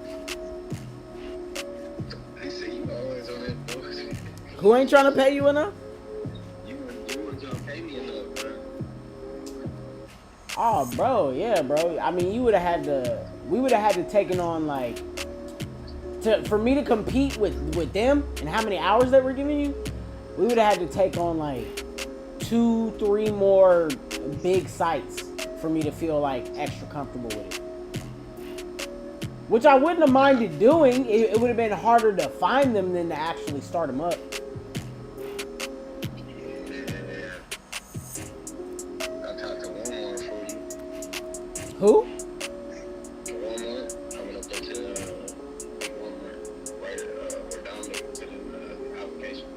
I say you always on that bullshit. Who ain't trying to pay you enough? You weren't trying to pay me enough, bro. Oh, bro, yeah, bro. I mean, we would have had to taken on like for me to compete with them and how many hours they were giving you, we would have had to take on like 2-3 more big sites for me to feel like extra comfortable with it. Which I wouldn't have minded doing. It would have been harder to find them than to actually start them up. I talked to Walmart for you. Who? Walmart. I went up there to Walmart, right down there to the application.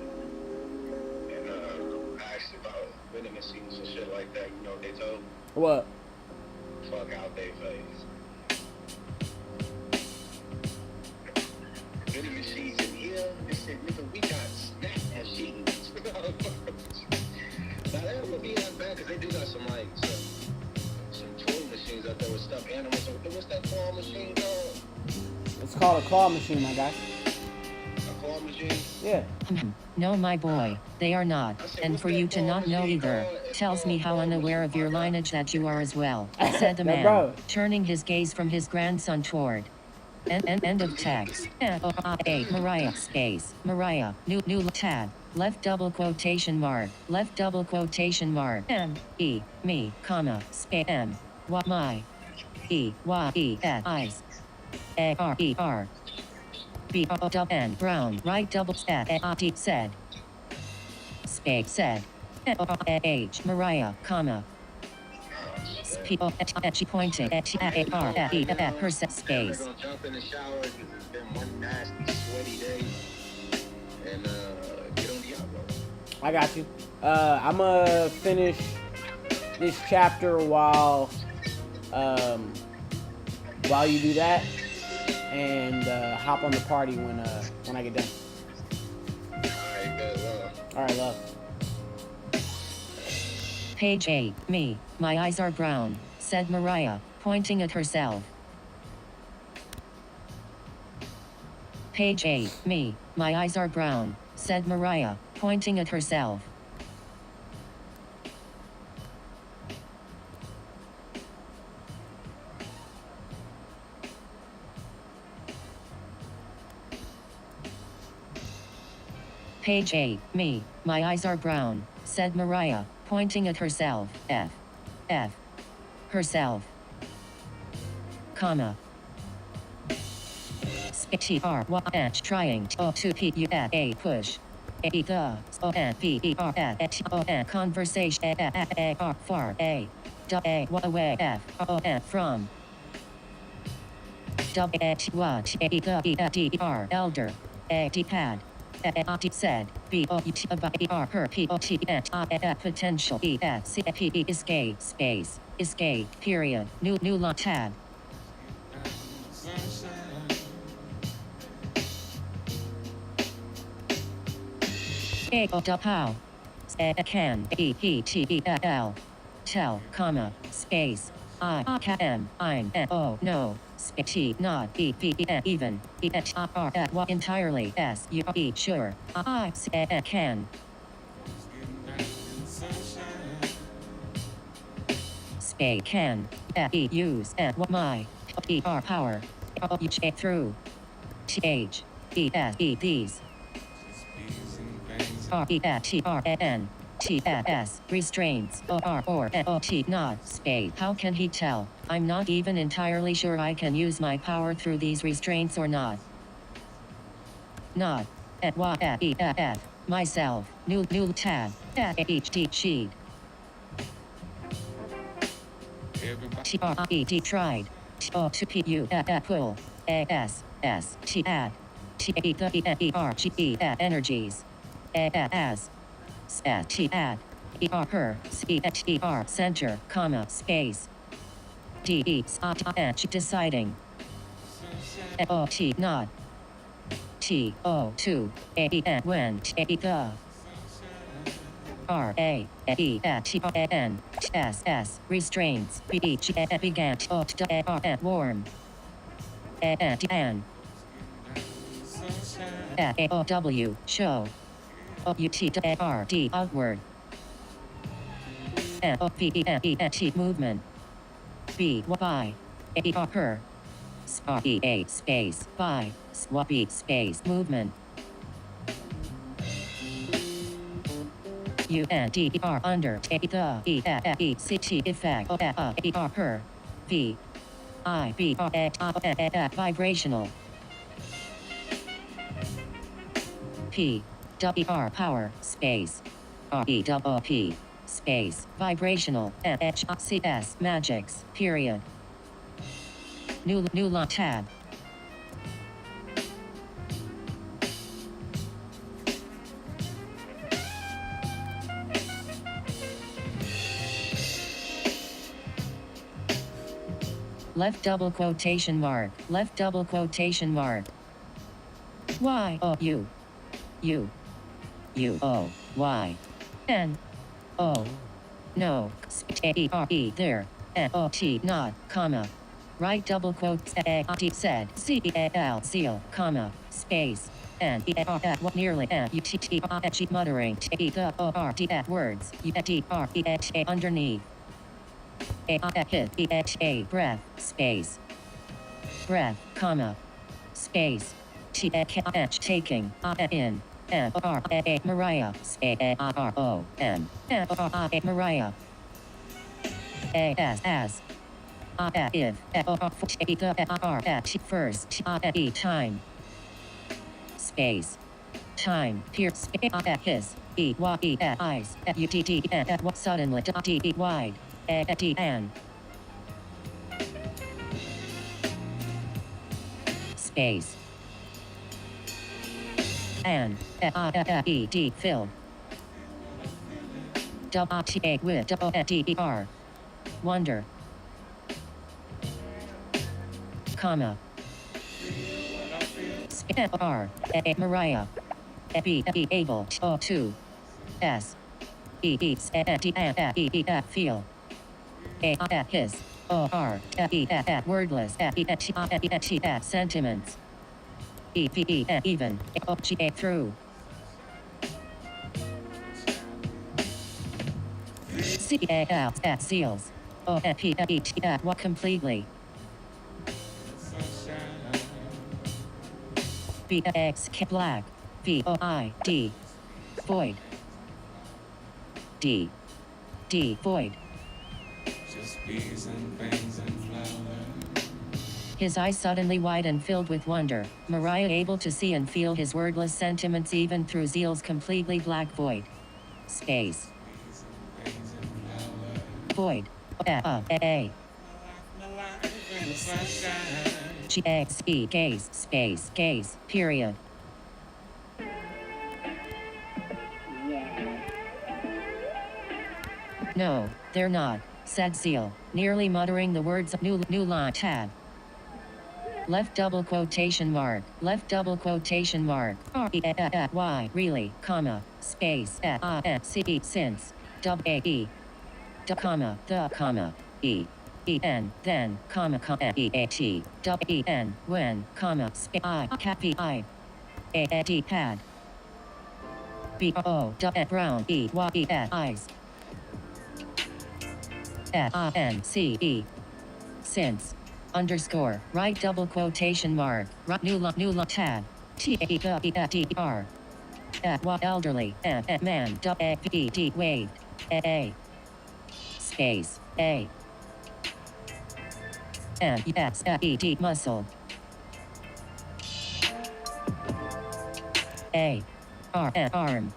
And I asked about vending machines and shit like that. You know what they told me? What? Fuck out they face. Vending machines in here. They said, nigga, we got snack machines. Now that would be that bad because they do got some toy machines out there with stuffed animals. What's that claw machine called? It's called a claw machine, my guy. A claw machine? Yeah. No, my boy, they are not. And for you to not know either, tells me how unaware of your lineage that you are as well, said the Yeah, man, bro. turning his gaze from his grandson toward. End of text. Mariah space. Mariah. New tab. Left double quotation mark. Left double quotation mark. M-E. Me. Comma. Space. M. Y. My. E. Y. E. S. Eyes. A. R. E. R. B. O. W. N. Brown. Right double. S. A. T. Said. Space. Said. H. Mariah. Comma. She pointing at her space. We're gonna jump in the shower because it's been one nasty, sweaty day. And get on Diablo. I got you. I'm gonna finish this chapter while you do that, and hop on the party when I get done. Alright, good love. All right, love. Page 8. Me. My eyes are brown, said Mariah, pointing at herself. Page 8. Me. My eyes are brown, said Mariah, pointing at herself. Page 8. Me. My eyes are brown, said Mariah, pointing at herself. F. Herself. Comma. T-R-Y-H trying O-2-P-U-A push. A the O-N-P-E-R-S-O-N conversation A-R far A away F-O-N from W H what A E D R elder A D pad A D said B O U T about E R her P O T H I potential E S C P E escape space escape period new lot tab A O W how can E P T E L tell comma space I K M I'm O no T not E P E even E H R what entirely S U E sure I can space can E use what my E R power O U J through T H E S E these R E T R N T S restraints O R or O T not space. How can he tell? I'm not even entirely sure I can use my power through these restraints or not. Not at Y E F myself new tab H D sheet T R E D tried T O to P U pull A S S T add T E E R G E energies as T add E R her C H E R center comma space D E H deciding O T not T O 2 A E N when A E the R A E T O N S S restraints B E G began O T R warm and A O W show O U T R D outward O P E N E N T movement B Y A R her R E A space by B space movement U N D E R under A the E F E C T effect O F E R her V I B R A vibrational P W R power space R E double P space vibrational H C S magics period new lot tab left double quotation mark Y O U O Y N O no A E R E there N O T not comma right double quote A D said C E A L seal comma space N E R what nearly N U T T R H muttering T E the O R D words U D R E H A underneath A hit E H A breath space breath comma space T H taking in M R A Mariah A R O M M R A Mariah A S as if first E time space time here space his E Y E eyes U D D what suddenly D E wide D N space and E D filled double T A with double D E R wonder comma R A Mariah B E able O 2 S E E D E E feel A his O R E wordless E T sentiments E V E even O G A through C A L seals O P E T what completely B X black V O I D void D void just bees and things and flowers. His eyes suddenly wide and filled with wonder, Mariah able to see and feel his wordless sentiments even through Zeal's completely black void. Space. Void. A. G X E gaze space gaze period. No, they're not, said Seal, nearly muttering the words new line tab. Left double quotation mark, left double quotation mark, Y, really, comma, space, since, comma, E, then, comma, when, comma, capi, pad, brown, eyes, since, underscore, right double quotation mark, right new tab, elderly, man, waved, space, muscle, arm,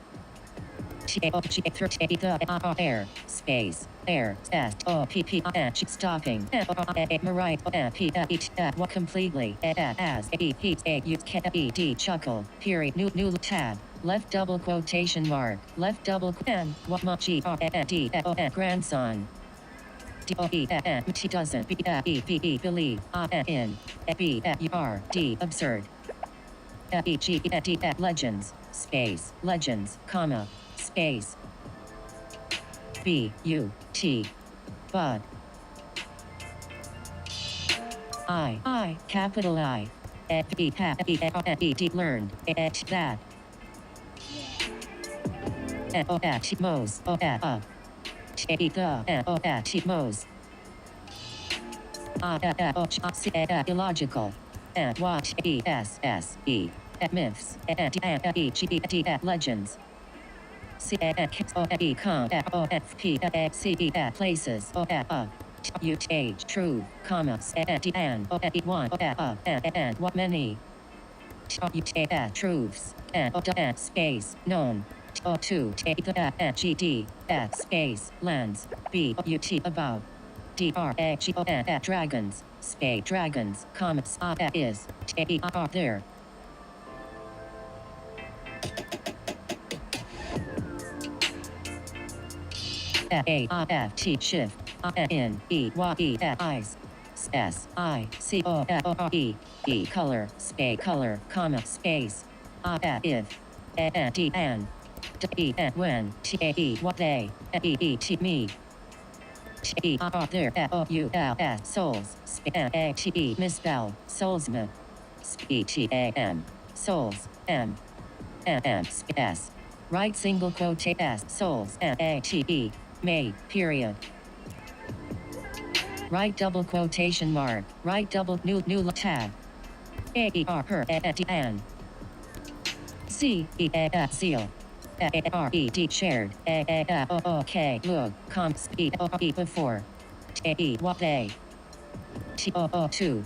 air, space, air, stopping, completely, chuckle, period, new tab, left double quotation mark, left double, grandson, doesn't, believe, absurd, legends, space, legends, comma, space, bud, capital I, learned, that, Mose, Mose, illogical, myths, legends, places, true, commas, and what many, truths, space, known, to, gd, space, lens, about, dragons, space, dragons, commas, is, there. Shift, eyes, color, space, color, comma, space, if, and, when, what they, me, there, souls, misspelled, soulsman, souls, s, right single quote, souls, made, period. Right double quotation mark, right double new tab, her, and, seal, shared, okay, look, comps, before, what they, two,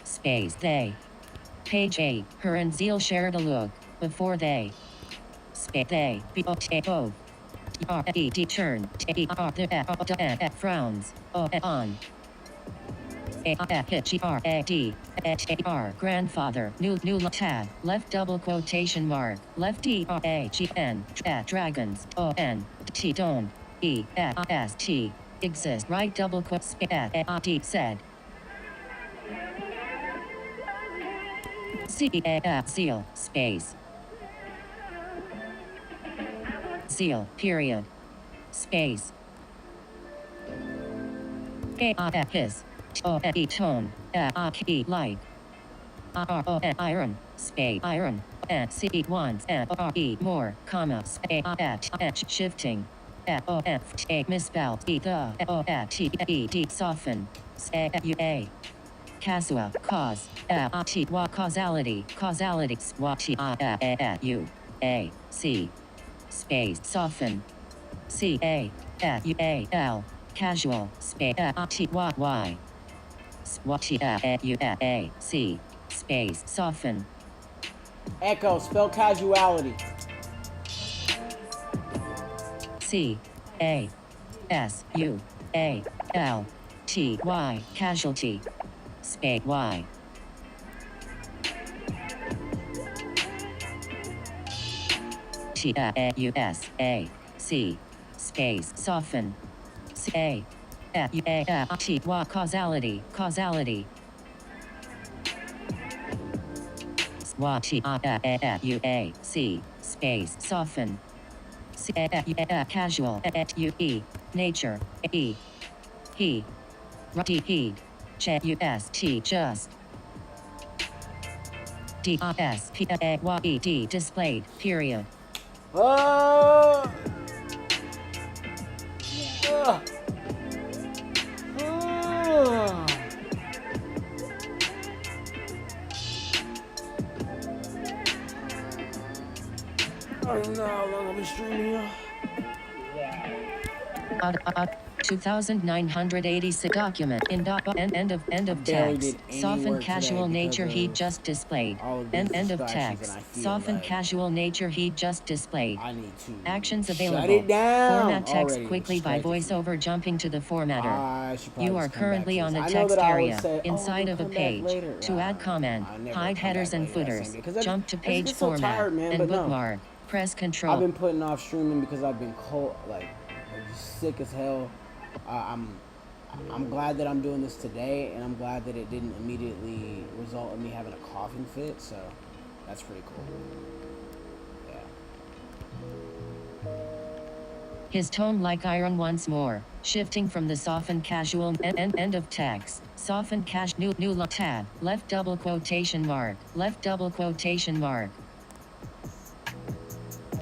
space, they, page 8, her and Zeal shared a look, before they, space, they, both, turn, frowns, on, grandfather, new tab, left double quotation mark, left dragons, don't, exist, right double quote, said, seal, space, seal, period, space, his, tone, light, iron, space, iron, once, more, comma, shifting, misspelled, soften, Casua, cause, causality, space, soften, casual, space, space, soften, Echo, spell casuality. S-U-A-L-T-Y, casualty. Space Y. T-A-U-S-A-C, space, soften. C-A-F-U-A-F-T-Y, causality, causality. S-W-T-I-A-F-U-A-C, space, soften. C-A-F-U-A-F, casual, A-F-U-E, nature, E, he, heed, J-U-S-T, just. D-I-S-P-A-Y-E-D, displayed, period. Oh! I don't know how long I've been streaming. 2,986 document in end of barely text. did any Soften work casual today nature because he of just displayed. all of these End of distractions, text. and I feel Soften like casual nature he just displayed. I need to Actions shut available. it down. Format text Already quickly by distracted me. voiceover jumping to the formatter. I should probably You are just come back currently to on this. the I know text that I always area, say, inside we'll of a come back page. later. To add comment, I never hide come headers back and later that same footers. day, 'cause Jump to I just page get so format tired, man, and but no. bookmark. Press control. I've been putting off streaming because I've been cold, like just sick as hell. I'm glad that I'm doing this today, and I'm glad that it didn't immediately result in me having a coughing fit. So that's pretty cool. Yeah. His tone like iron once more, shifting from the softened casual end of text. Softened new tab, left double quotation mark, left double quotation mark.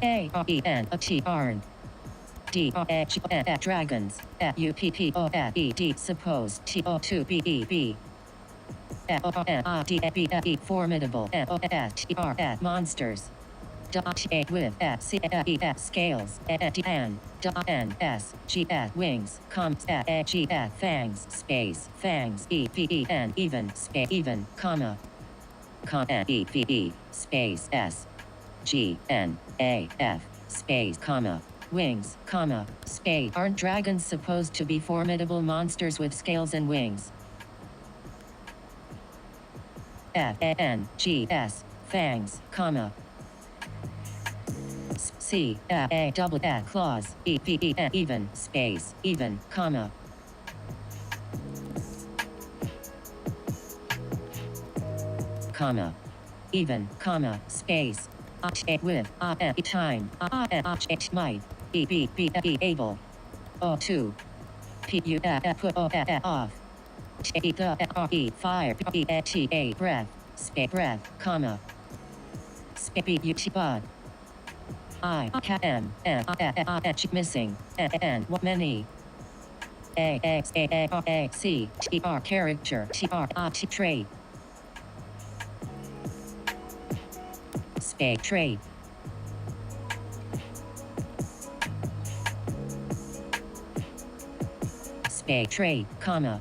A-R-E-N-A-T arn. D-O-H-N dragons. F-U-P-P-O-F-E-D supposed T-O-2-B-E-B. F-O-N-I-D-A-B-E formidable. F-O-S-T-R-F monsters. Dot-A with F-C-F-E-F scales. N Dot-N-S-G-F wings. Comps F-G-F fangs. Space. Fangs. E-V-E-N even. Space even. Comma. E-V-E. Space S. G-N-A-F. Space comma. Wings, comma, space. Aren't dragons supposed to be formidable monsters with scales and wings? F-A-N-G-S, fangs, comma. C-A-double-F, claws, E-V-E-N, even, space, even, comma. Comma. Even, comma, space. With, time, might. E able. O2. Put off. Fire. Breath. Breath, comma. Bud. Missing. Many. C character. Trait. Trait. Trait, comma.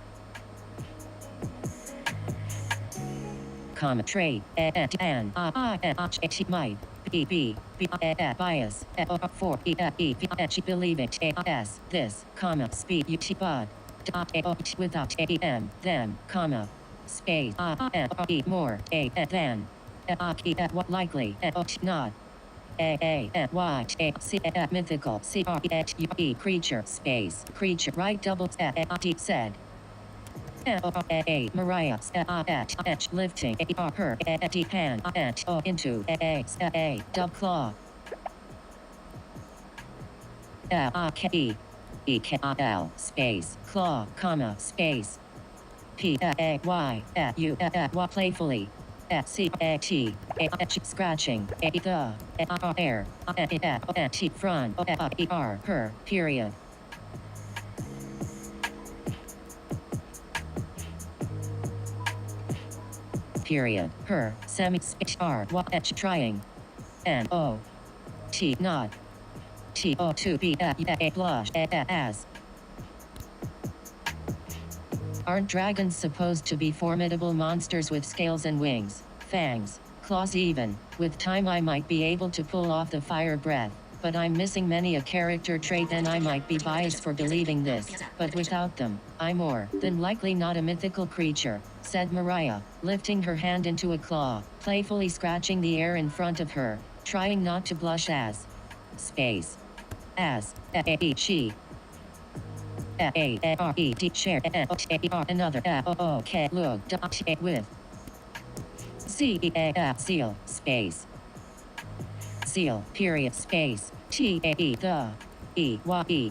Comma trait, and might, bias, for, believe it, this, comma, speed, bud, without, them, comma, space, more, than, likely, not. Mythical creature space creature right double said Mariah lifting her hand into dub claw L space claw comma space P-A-Y playfully C-A-T scratching the air front her period period her semi r trying N O T not T O 2 B A blush as. Aren't dragons supposed to be formidable monsters with scales and wings, fangs, claws even? With time I might be able to pull off the fire breath. but I'm missing many a character trait and I might be biased for believing this, but without them, I'm more than likely not a mythical creature, said Mariah, lifting her hand into a claw, playfully scratching the air in front of her, trying not to blush as space. As she A-R-E-D share another okay look with seal space seal period space T-A-E the E-Y-E-I-O-N-T-A-C-T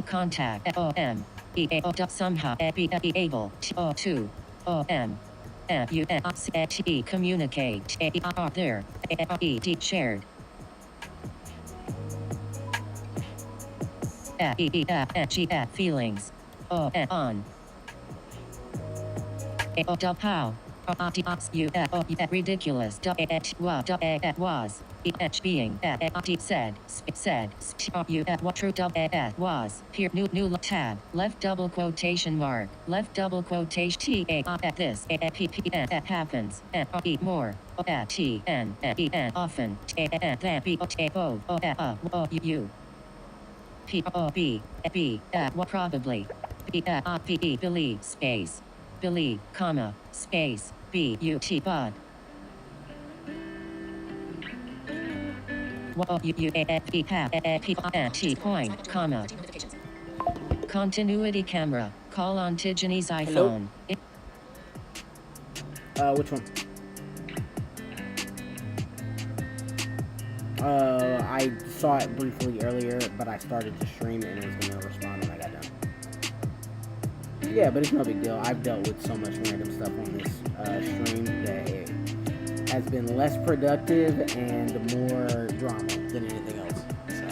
contact O-M E-A-O somehow be able to O-M U-N-C-T communicate A-R there A-R-E-D shared feelings on how ridiculous was being said true was here new tab left double quotation mark left double quotation t at this happens more t n often than be you probably believe space believe comma space but point comma continuity camera call on Tijani's iPhone. Which one? I saw it briefly earlier, but I started to stream and it was gonna respond when I got done. Yeah, but it's no big deal. I've dealt with so much random stuff on this stream that it has been less productive and more drama than anything else. So.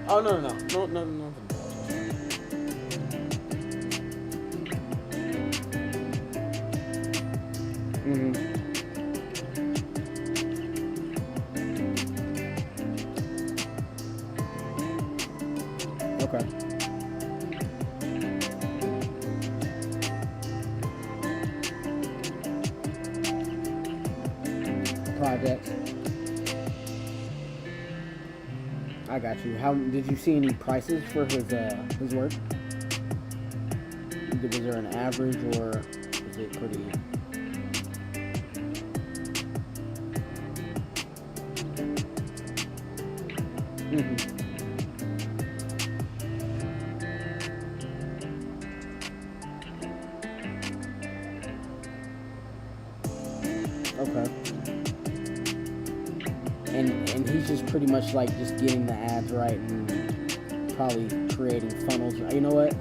Oh no. Mm-hmm. Okay. Projects. I got you. How did you see any prices for his work? Was there an average or is it pretty? Mm-hmm. Okay. And he's just pretty much like just getting the ads right and probably creating funnels. You know what?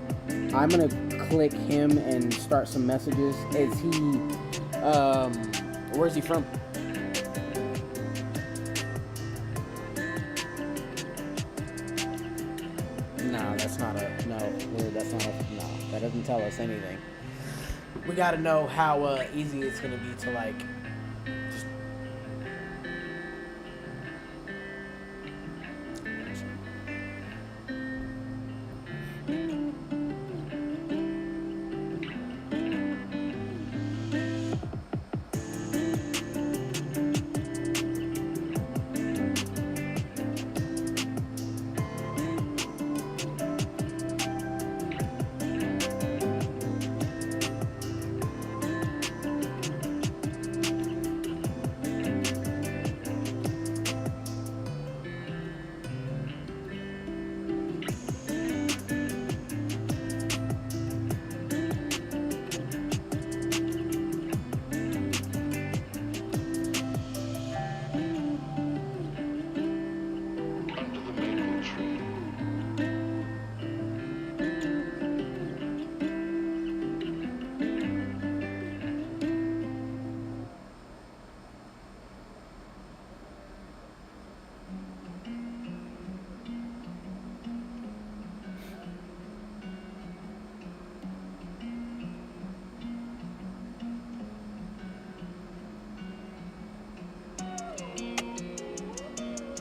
I'm gonna click him and start some messages. Is he where's he from? No, that's not a no. That doesn't tell us anything. We gotta know how easy it's gonna be to like just.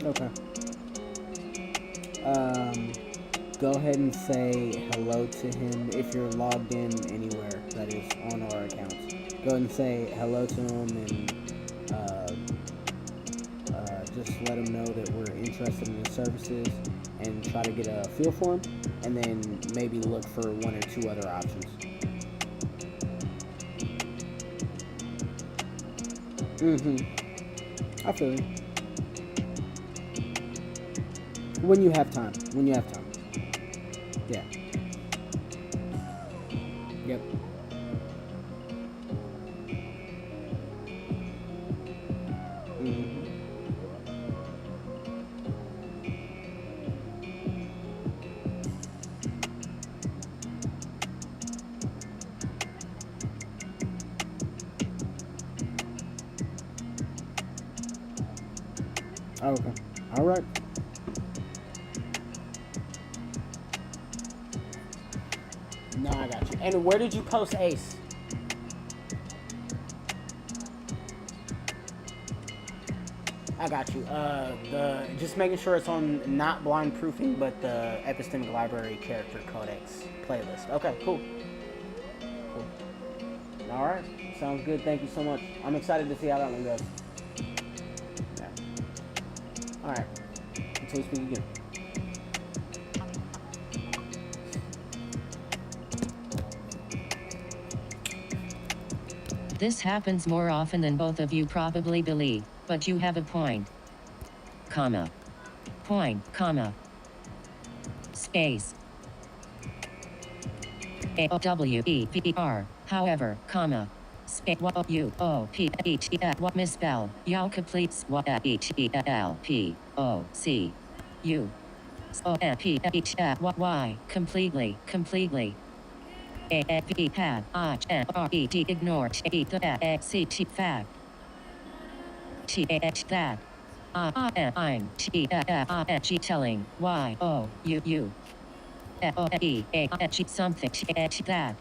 Okay. Go ahead and say hello to him if you're logged in anywhere that is on our accounts. Go ahead and say hello to him and just let them know that we're interested in the services and try to get a feel for them, and then maybe look for one or two other options. I feel you. When you have time. Yeah. Yep. Okay. All right. No, I got you. And where did you post Ace? I got you. The just making sure it's on not BlindProofing, but the Epistemic Library Character Codex playlist. Okay, cool. All right, sounds good. Thank you so much. I'm excited to see how that one goes. Yeah. All right. Until we speak again. This happens more often than both of you probably believe, but you have a point. Comma. Point, comma. Space. AWEVER, however, comma. Space what misspell, Yao completes what ETLPOC. Y, completely, had, ignore, fact. That. I'm telling, something, that.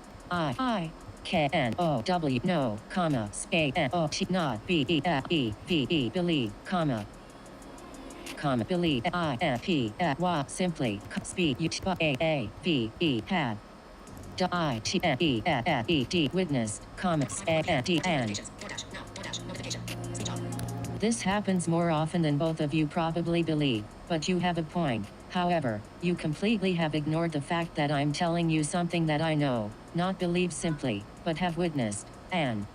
KNOW, no, comma, space, not, believe, comma. Believe, simply, speed, had. Witnessed, comments, and. This happens more often than both of you probably believe, but you have a point. However, you completely have ignored the fact that I'm telling you something that I know, not believe simply, but have witnessed, and.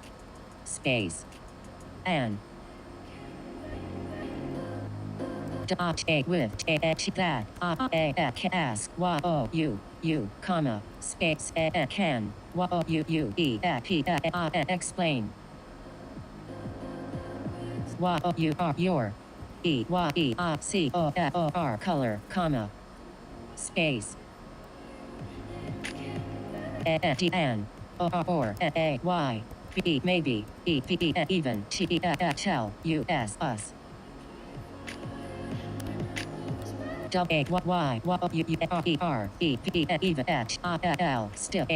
Space. And. With that ask you comma space can explain what you are your color comma space and or y b maybe even tell us still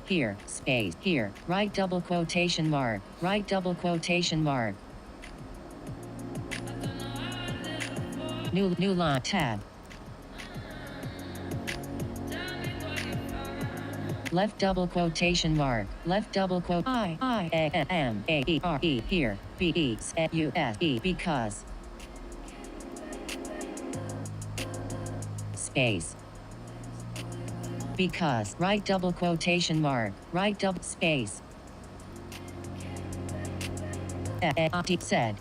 here space here right double quotation mark new line tab left double quotation mark left double quote I am here because space because right double quotation mark right double space said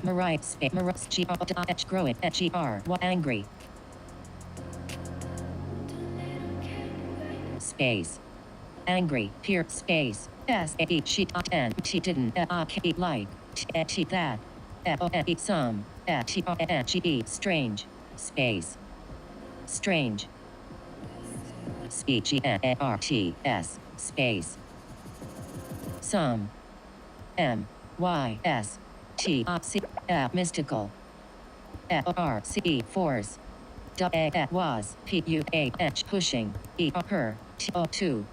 right space growing angry space angry peer space she didn't like that some strange space strange speech arts space some MYST mystical RC force was PUH pushing her to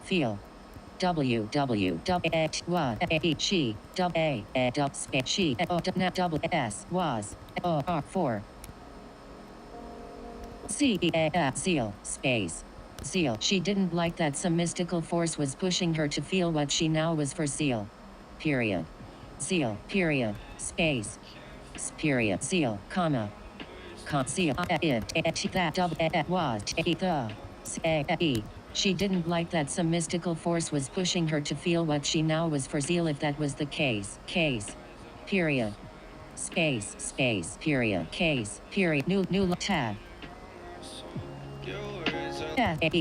feel she was for zeal space zeal she didn't like that some mystical force was pushing her to feel what she now was for zeal period seal, period, space, period, seal, comma, seal, that was, the, she didn't like that some mystical force was pushing her to feel what she now was for zeal if that was the case, period, space, period, period, new tab.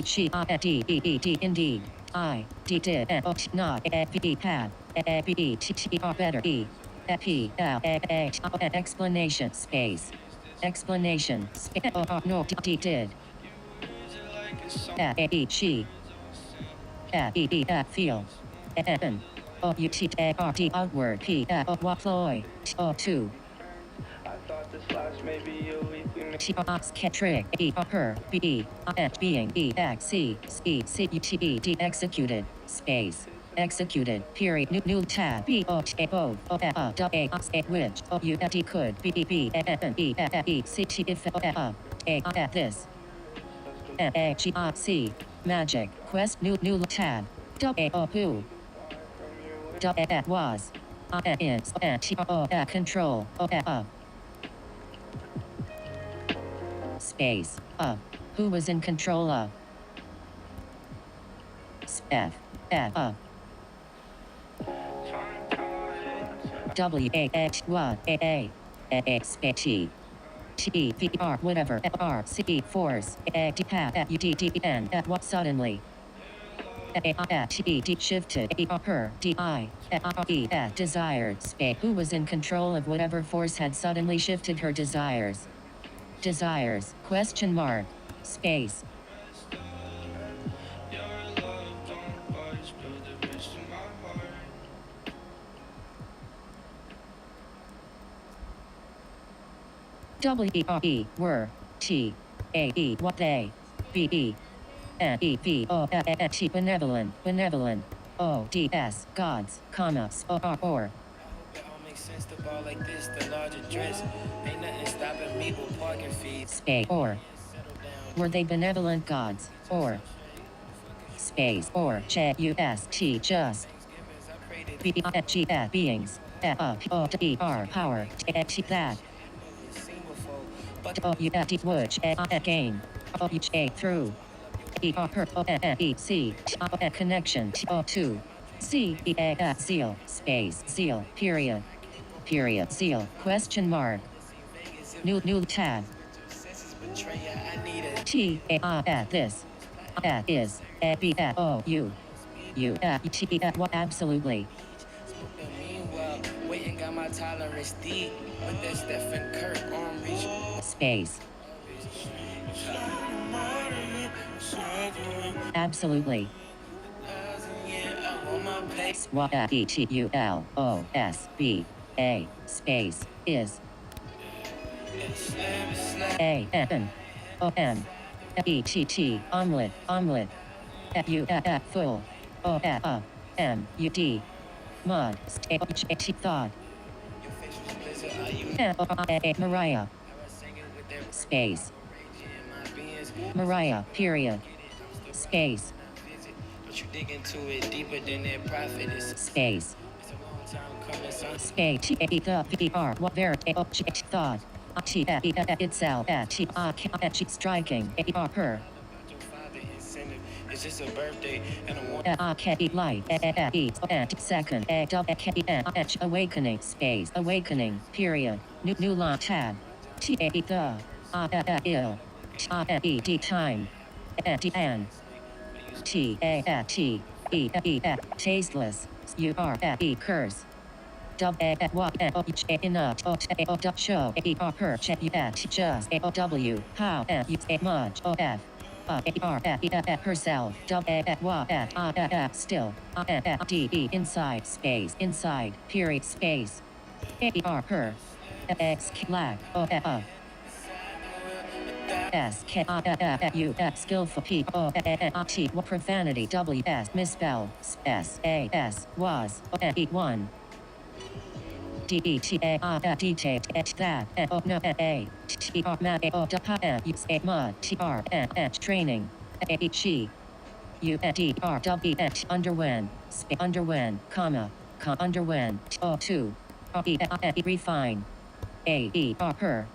She indeed. I did not pad better explanation space explanation no did she feel n o u t r t outward p ploy 2 trick her being executed space executed period new tab which could if this magic quest new tab who was is control space who was in control of F W what space T V R whatever R C force D U D D N what suddenly shifted her desired space who was in control of whatever force had suddenly shifted her desires question mark space W-E-R-E were T-A-E what they B-E N-E-V-O-T benevolent O-D-S gods commas or space or were they benevolent gods or space or J-U-S-T just B-E-G beings P-O-D-R power T that which gain through C connection to C seal space seal period seal question mark new tab T this is B O U U T what absolutely space absolutely E-T-U-L-O-S-B-A space is A-N-O-M-E-T-T omelet F-U-F full O-F-M-U-D mud thought Mariah space Mariah period space space space T-A-E-R what very thought T-A-E itself T-A-K striking A-R her it's just a birthday and I want light second awakening space awakening period new line tab T-A-E the ill T-A-E time N T-A-T-E-E tasteless U-R-E curse enough show her just W how much F herself still D inside space inside period space her X lack S K U skillful P O T profanity W S misspell S A S was E 1 D E T A detailed that O no A T R M O D U S A M T R H training H E U D R W H underwent comma underwent. O2. Refine. Her.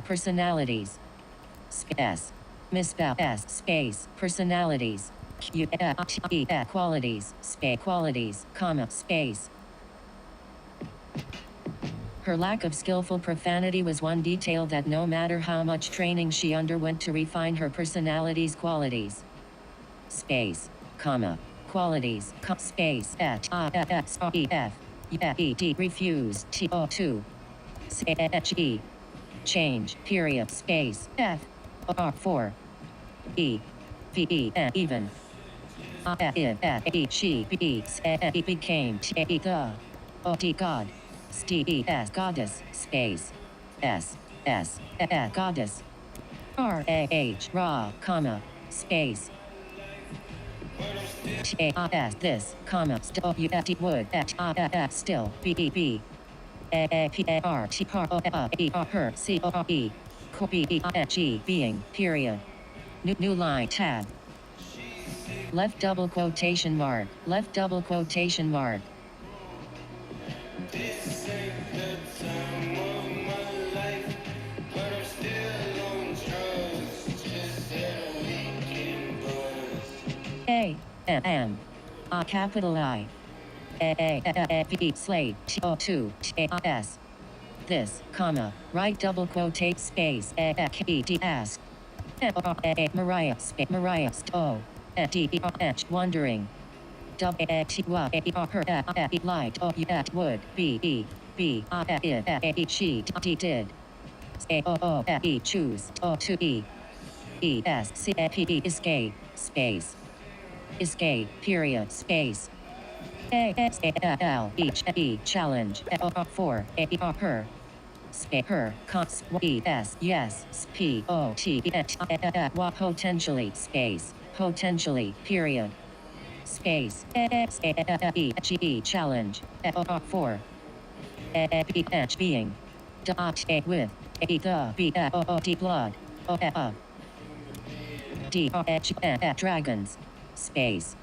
Personalities. S. Misspell S space personalities. Qualities space qualities comma space. Her lack of skillful profanity was one detail that no matter how much training she underwent to refine her personality's qualities. Space, comma, qualities, space, refuse, T-O-2, C-H-E, change, period, space, F-O-R-4, E-V-E, even, she, became, the, O-D, God, S-T-E-S, goddess, space, S, goddess, R-A-H, raw, comma, space, T-A-S, this, comma, would, still, B-E-B, A-P-A-R-T, her, C-O-E, B-E-G, being, period, new line, tab, left double quotation mark, left double quotation mark, A, M, capital I, B, slate, T-O-2, T-A-S, this, comma, right double quotate space, K-E-D, ask, Mariah, Mariah, O, D-E-H, wondering, W-A-T-Y, her, light, would, B-E-B, she, did, A-O-O, choose, O-2-E, E-S-C-A-P-E, escape, space, escape, period, space, A-S-A-L-H-E, challenge, O-4, her, her, cons, E-S, yes, P-O-T-E-T, potentially, space, potentially, period, space, E-G-E, challenge, O-4, E-H, being, dot, with, the, B-O-O-D, blood, O-F, D-O-H, dragons, space,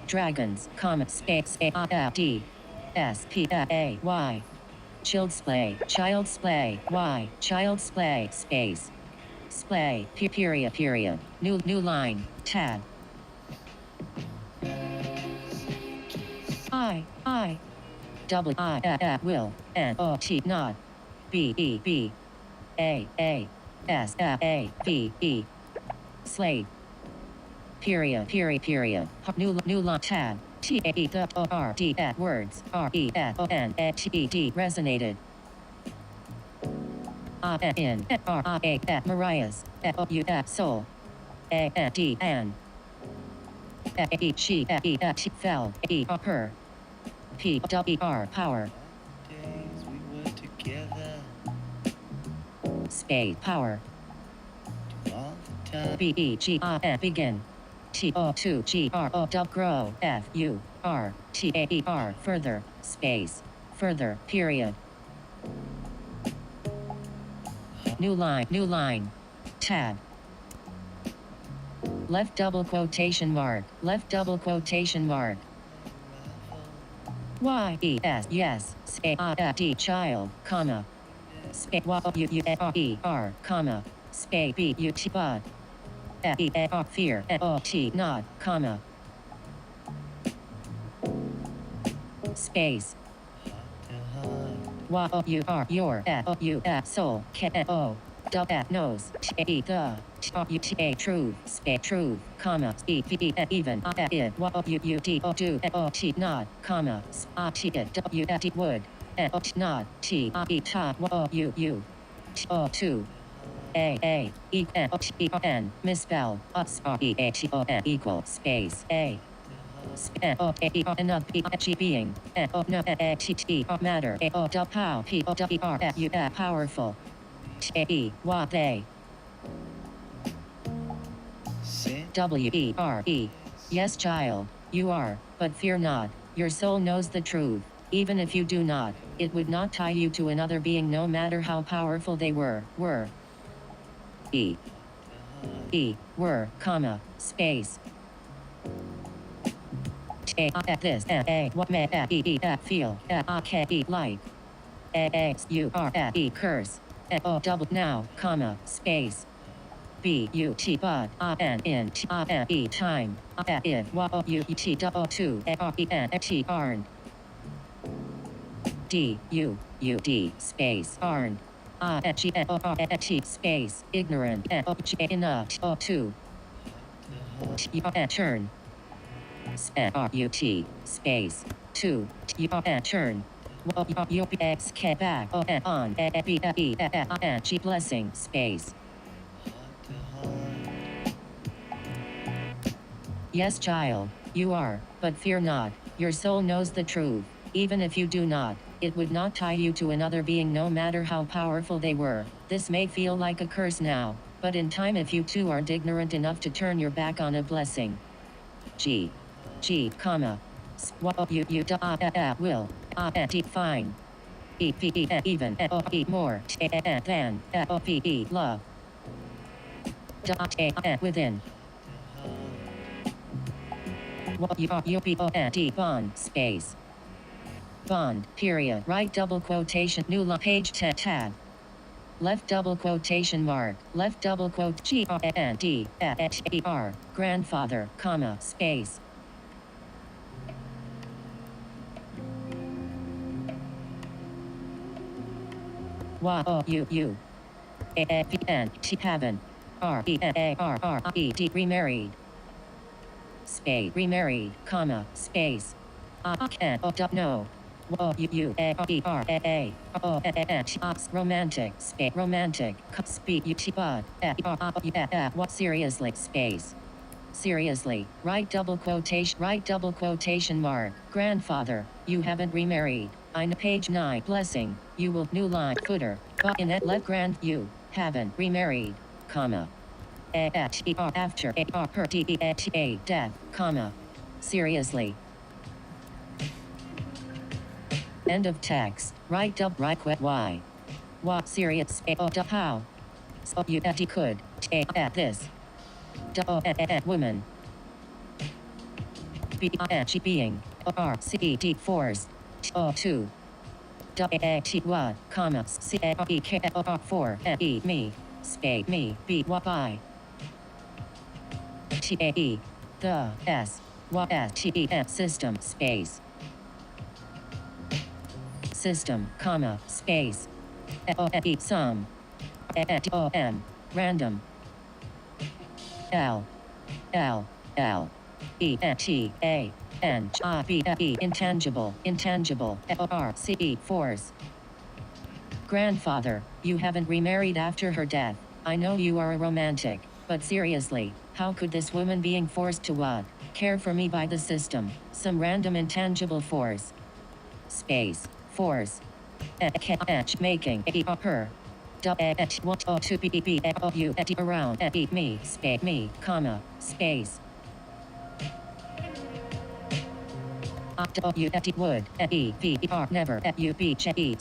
dragons, comma, space, A-D, S-P-A-Y, child's play, Y, child's play, space, splay, period, new line, tab, I, double I, will, N-O-T, not, B-E-B, A, S-A-V-E, slave, period, new line, tab, T-A-E-O-R-D, words, R-E-S-O-N-T-E-D, resonated, in, R-I-A, Mariah's, O-U, soul, A-D, and, E, she, E, T, fell, E, her, P-W-R, power, Days we were together space, power, all the time. B-E-G-I-N, begin, T-O-2-G-R-O, grow, F-U-R-T-A-E-R, further, space, further, period, new line, tab, left double quotation mark, Y-E-S, yes, S-A-I-D, child, comma, space, Y-O-U-U-R-E-R, comma, space, B-U-T, bud, F-E-A-R, fear, N-O-T, not, comma, space, Y-O-U-R, your, F-O-U-F, soul, K-N-O, W, nose, T-A-E, the, T-O-U-T-A, truth, space, truth, comma, E-V-E, even, I-I, Y-O-U-U-D-O, do, N-O-T, not, comma, I-T-I, W-T, would, N-O-T, not, T-I-E, ta, Y-O-U-U, T-O-2, A, E, N-O-T-E-N, misspell, S-R-E-A-T-O-N, equal, space, A, another P-G being, N-O-N-A-T-T, matter, A-O-W-Pow, P-O-W-R-F-U, powerful, T-A-E, what they, Sin W-E-R-E, yes child, you are, but fear not, your soul knows the truth, even if you do not, it would not tie you to another being no matter how powerful they were, E, were, comma, space, This what may feel like curse double now comma space but in time if two aren't space aren't space ignorant enough to turn space two turn UPXK back on blessing space. Yes, child, you are, but fear not. Your soul knows the truth. Even if you do not, it would not tie you to another being no matter how powerful they were. This may feel like a curse now, but in time if you too are ignorant enough to turn your back on a blessing. Comma. Will. Fine. Even. More. Than. Love. Within. Bond. Space. Bond. Period. Right double quotation. New page tab. Left double quotation mark. Left double quote. GRND. Grandfather. Comma. Space. Haven't. Remarried. Space. Remarried. Comma. Space. No. Romantic. Space. Romantic. Speak. What seriously? Space. Seriously. Right double quotation mark. Grandfather, you haven't remarried. I know page 9. Blessing. You will new line footer. But in that left grand you haven't remarried. Comma. After per death. Comma. Seriously. End of text. Right double right why. What serious how? So you could this. Woman. Being. Forced. 2. What, comma, for, me, space, me, by. The, system, space. System, comma, space. Some. Random. L. Intangible, force. Grandfather, you haven't remarried after her death. I know you are a romantic, but seriously, how could this woman being forced to what? Care for me by the system, some random intangible force. Space, force. Making her. To be around me, space, me, comma, space. Would never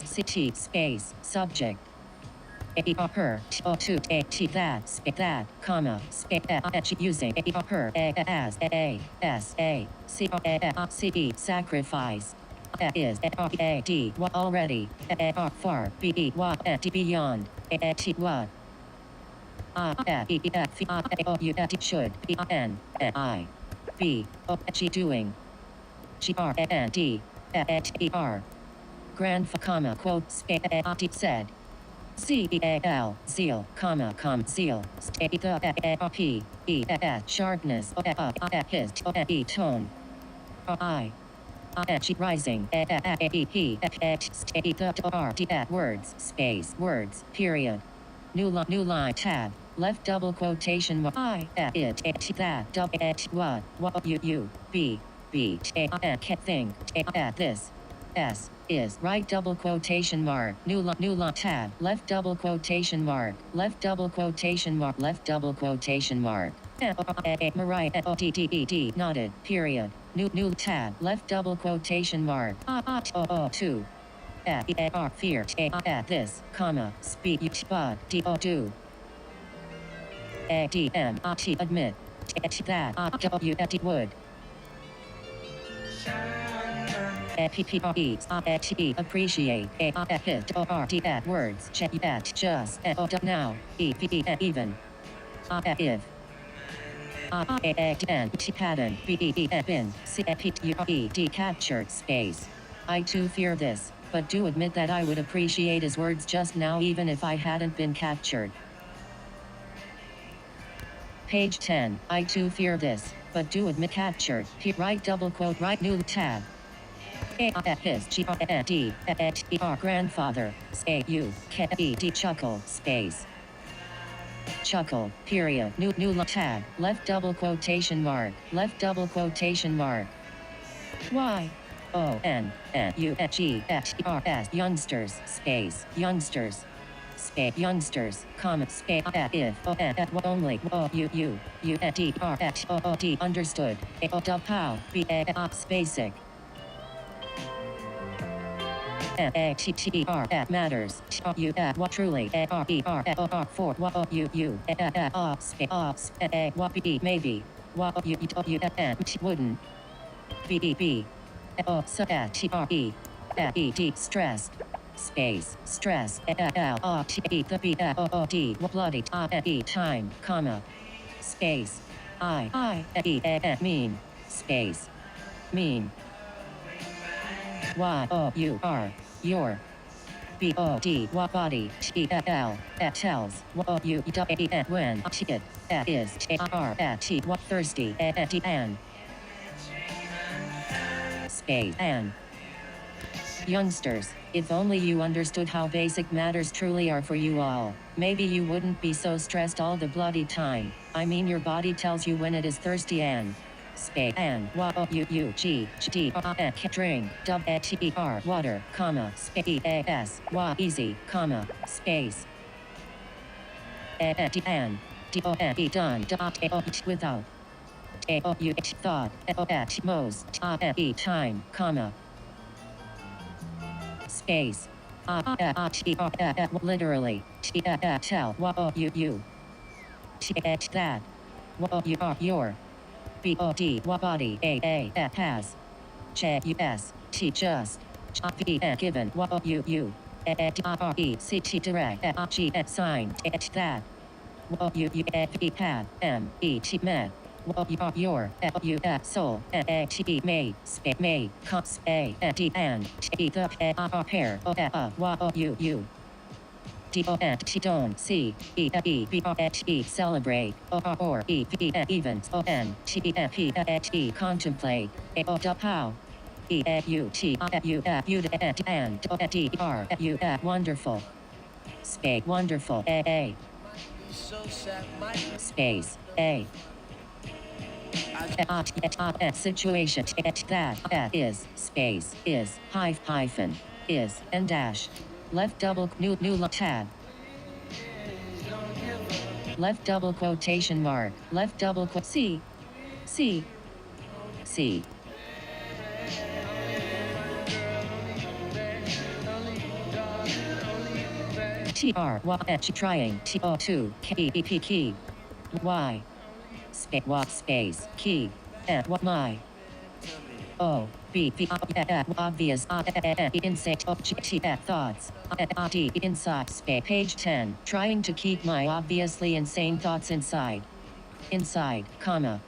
city space subject her to that comma using her as sacrifice is what already far beyond what should be doing. GRND grand comma quote said zeal comma zeal sharpness his tone rising words space words period new line tab left double quotation mark that double what you be thing this s is right double quotation mark new line tab left double quotation mark left double quotation mark left double quotation mark Mariah nodded period new tab left double quotation mark 2 fear this comma speak but do admit that would. Appreciate hit words just now even if hadn't been captured space. I too fear this, but do admit that I would appreciate his words just now even if I hadn't been captured. Page 10. I too fear this, but do admit captured. Right double quote right new tab. His grandfather. Chuckle space. Chuckle, period, new tab, left double quotation mark, left double quotation mark. Y. O N N U G H R S youngsters space youngsters space youngsters comma space if o n only o u d r h o o d understood o d pow b a basic at matters you what truly for what you maybe what you wouldn't b so stressed space stress bloody time comma space mean space mean y-o-u-r your b-o-d body t-l tells w when it is r t what thirsty and space and youngsters, if only you understood how basic matters truly are for you all, maybe you wouldn't be so stressed all the bloody time. I mean your body tells you when it is thirsty and space and drink w-t-e-r water comma space easy comma space and done without thought at most time comma space literally tell you that you are your body body has just just given you direct sign that you had met your soul made made and the pair you don't see celebrate or even contemplate how wonderful space wonderful space situation that is space is hyphen is and dash left double new tab left double quotation mark left double C TR trying TO2 key Y space key what my O B obvious insect thoughts inside space page 10 trying to keep my obviously insane thoughts inside comma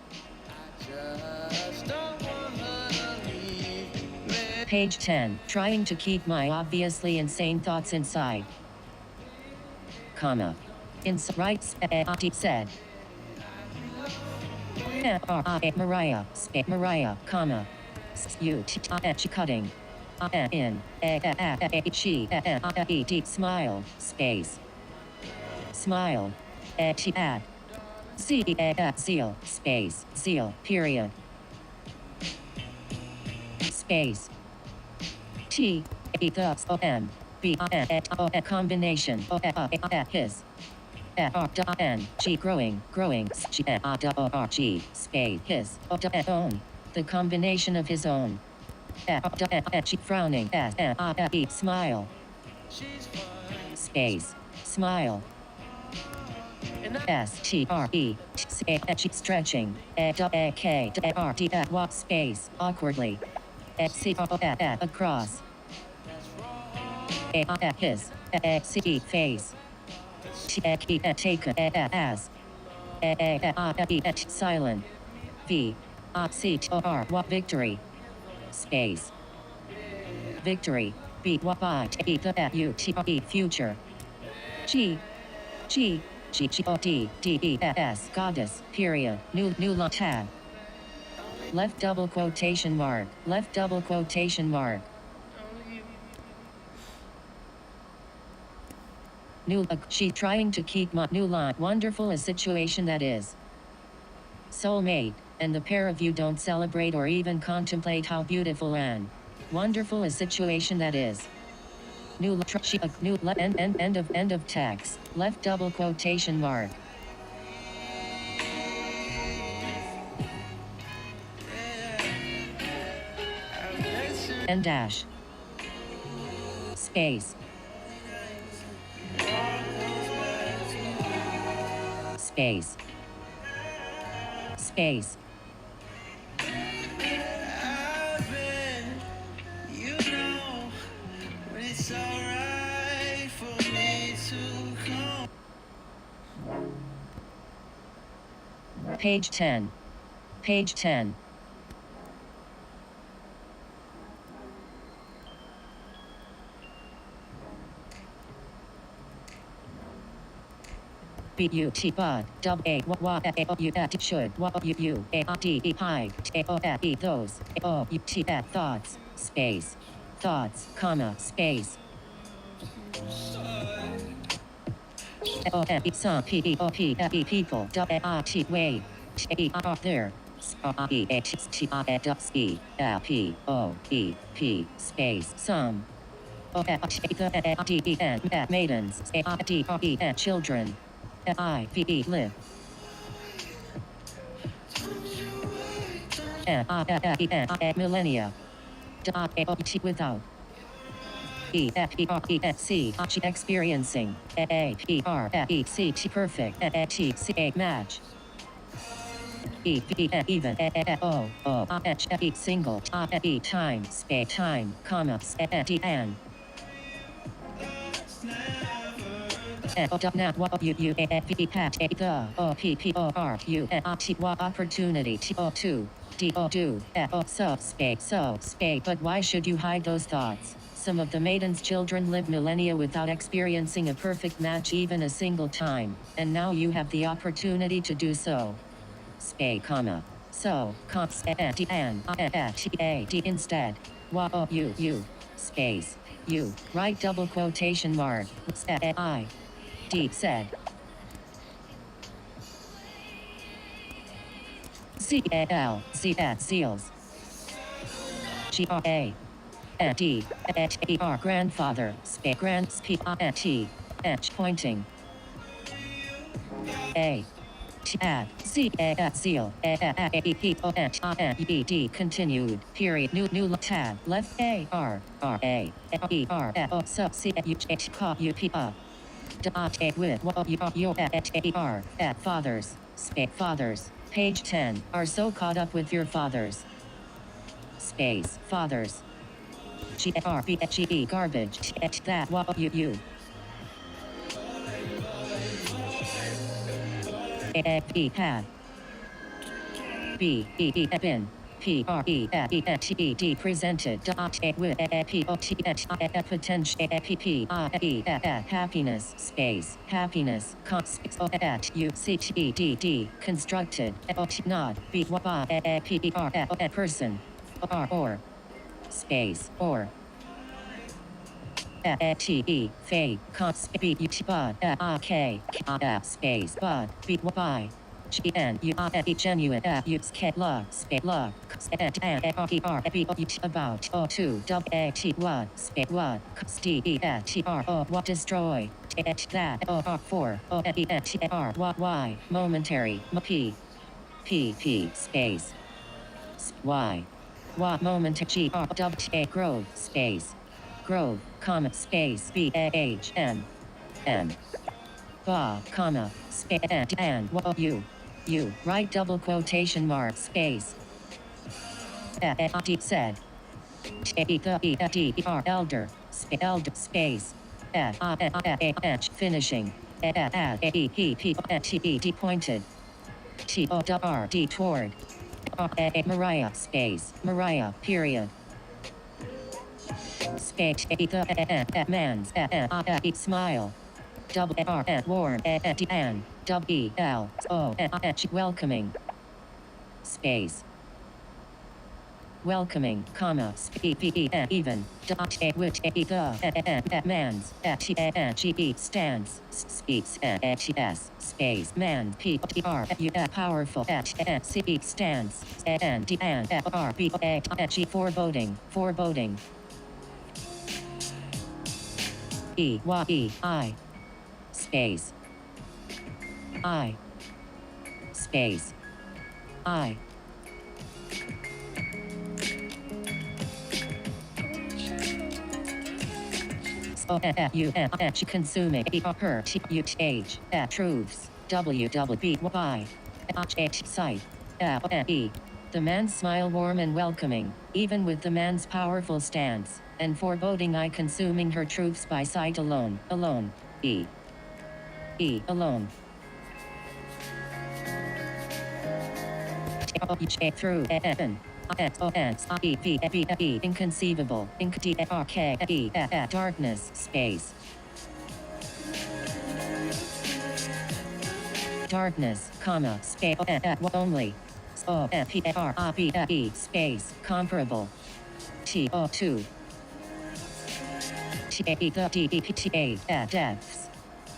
page 10 trying to keep my obviously insane thoughts inside comma right said Mariah, comma, you cutting, in, she, smile, space, smile, add, zeal, space, zeal, period, space, thus, a combination, his. G growing, G space his own, the combination of his own. Frowning, smile, space, smile. STRE stretching walk space awkwardly across his face taken as silent V C R victory space victory B Y T U T E future G G G G O D D E S goddess period new tab left double quotation mark left double quotation mark new she trying to keep my new line wonderful a situation that is soulmate and the pair of you don't celebrate or even contemplate how beautiful and wonderful a situation that is new new end of text left double quotation mark and dash space space space page 10 page 10 B U T bud dub A W A O U T should W U A D E hide A O F E those O U T F thoughts space thoughts comma space O F E some P E O P F E people W A T way T E R there E H T I S E L P O E P space some O F T the D E N maidens A D R E N children I V E live millennia without experiencing perfect match even single time space time comma and opportunity so space but why should you hide those thoughts some of the maiden's children lived millennia without experiencing a perfect match even a single time and now you have the opportunity to do so space comma so instead you space you right double quotation mark I D said C-A-L C-A seals G-R-A D-H-E-R grandfather grand P-I-T-H pointing A T-A C-A seal A-E-P-O-N-I-N-E-D continued period new tab left A-R-R-A-E-R-O sub C-U-H-C-U-P-A dot with your fathers fathers page 10 are so caught up with your fathers space fathers G-R-B-G-E garbage that you A-B had B-E-E bin P-R-E-E-T-E-D presented dot with A-P-O-T-H-I potential A-P-P-I-E happiness space happiness U-C-T-E-D-D constructed not B-Y A-P-E-R person or space or A-T-E fade B-U-T bud A-K space bud B-Y G-N-U-I-E genuine U-K love space love and about O2 W-A-T what space what D-E-T-R-O what destroy that O-R-4 O-E-T-R Y momentary P space Y what moment G-R-W-A grove space grove comma space B-A-H-M ba, comma, space, and, you, right double quotation mark, space, said, elder, space, finishing, pointed, toward, Mariah, space, Mariah, period, space, man's, smile, double R, warm, and, W, L, O, welcoming, space, welcoming, comma, even, dot, which, the, man's, stands, speaks, space, man, powerful, stands, and, R, B, foreboding, foreboding, I, space, I, space, I. Consuming her truths WWBY sight the man's smile warm and welcoming, even with the man's powerful stance, and foreboding I consuming her truths by sight alone, alone, alone. Through inconceivable, darkness, space. Darkness, comma, space, only. Space, comparable. T2. Depths.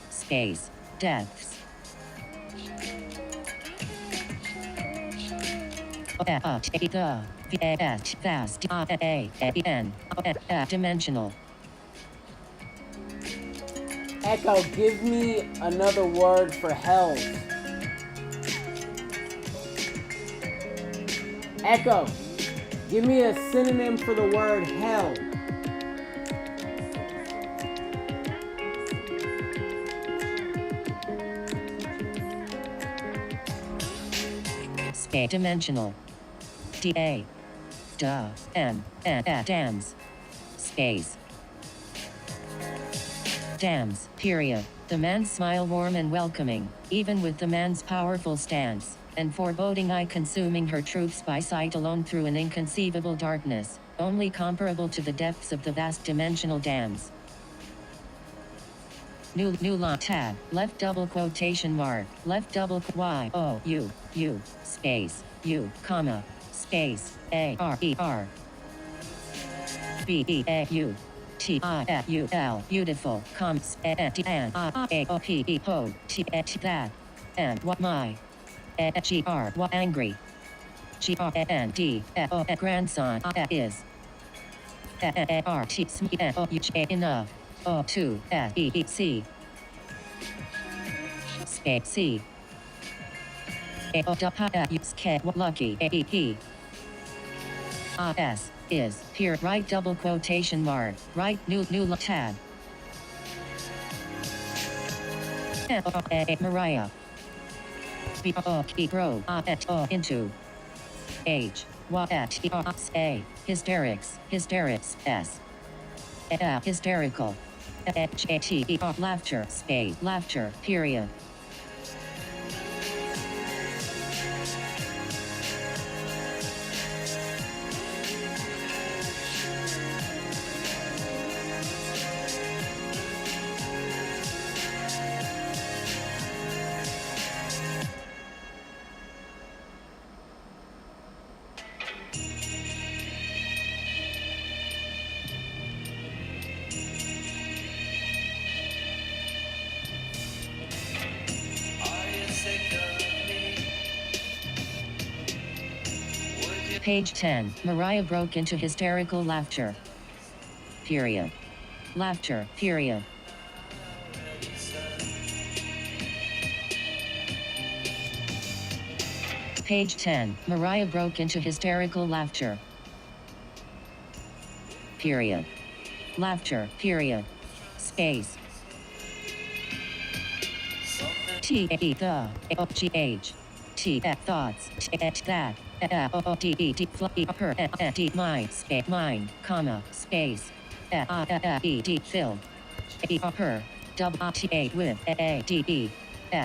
Space, depths. Vast, dimensional. Echo, give me another word for hell. Echo, give me a synonym for the word hell. Space, dimensional. D-A. Duh. M. Dams. Space. Dams, period. The man's smile warm and welcoming, even with the man's powerful stance, and foreboding I consuming her truths by sight alone through an inconceivable darkness, only comparable to the depths of the vast dimensional dams. New line tab, left double quotation mark, left double Y, O, U, space, U, comma, space, A-R-E-R. B-E-A-U. T-I-F-U-L, beautiful, comps, A-N-I-A-O-P-E, ho, T-H-that, and what my, G-R, what angry, G-R-N-D, O, grandson, is, A-R-T, enough, O-2, S-E-E-C, space, C, A-O-W-K, lucky, A-E-P, S, is, here, right double quotation mark, right, new tab. Mariah. Grow, into. H, A, hysterics, S. Hysterical. H-A-T-E, laughter, space, laughter, period. Page 10, Mariah broke into hysterical laughter. Period. Laughter, period. Page 10, Mariah broke into hysterical laughter. Period. Laughter, period. Space. T A E the O G H T at thoughts at that O O D E D fluffy her at D mind space mind comma space at E D filled E her double T A with A D E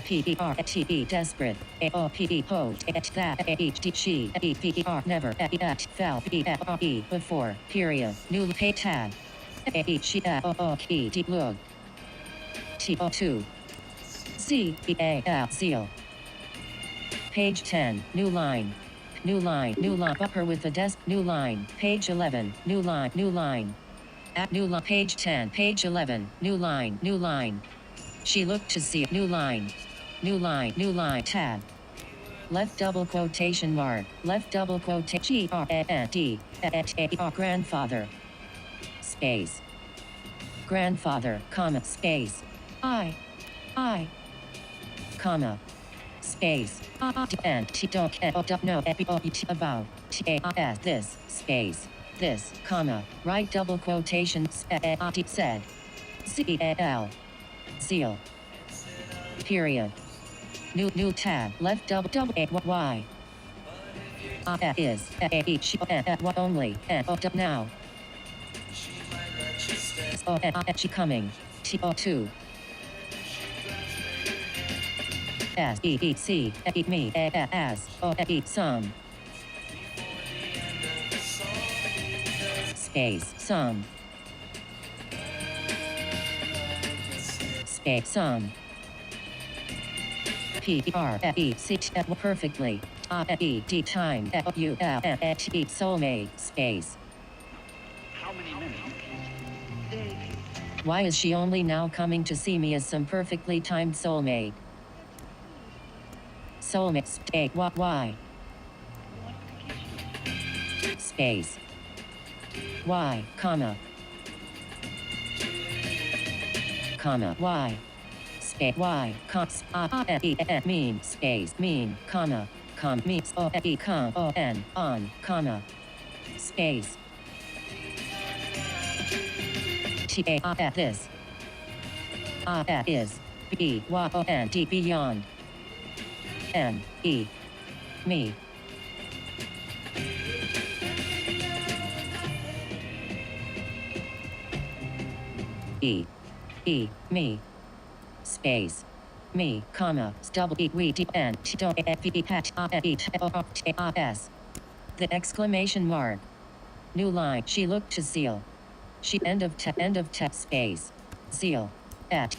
P E R T E desperate A O P E hold at that H D she E P E R never at fell E F R E before period new pay tab A E she O O E D look T O 2 C B A L seal. Page 10, new line. New line, upper with the desk, new line. Page 11, new line. At new line, page 10, page 11, new line. She looked to see, new line, tab. Left double quotation mark, left double quotation, G-R-A-N-D, A-R, grandfather. Space. Grandfather, comma, space. I, comma. Space. And T don't know about this space this comma right double quotations said CL seal period new tab left double y is each what only now she coming T02 S E E C E me as O E some space some space some P R E C perfectly E D time U L H E soulmate space. How many minutes? Why is she only now coming to see me as some perfectly timed soulmate? Soulmate space why space y comma y space y mean space mean comma means o e com o n on comma space t a this is b y o n d beyond N E me me space me comma double E we D N T don't F E patch E O T S the exclamation mark new line she looked to seal she end of text space seal at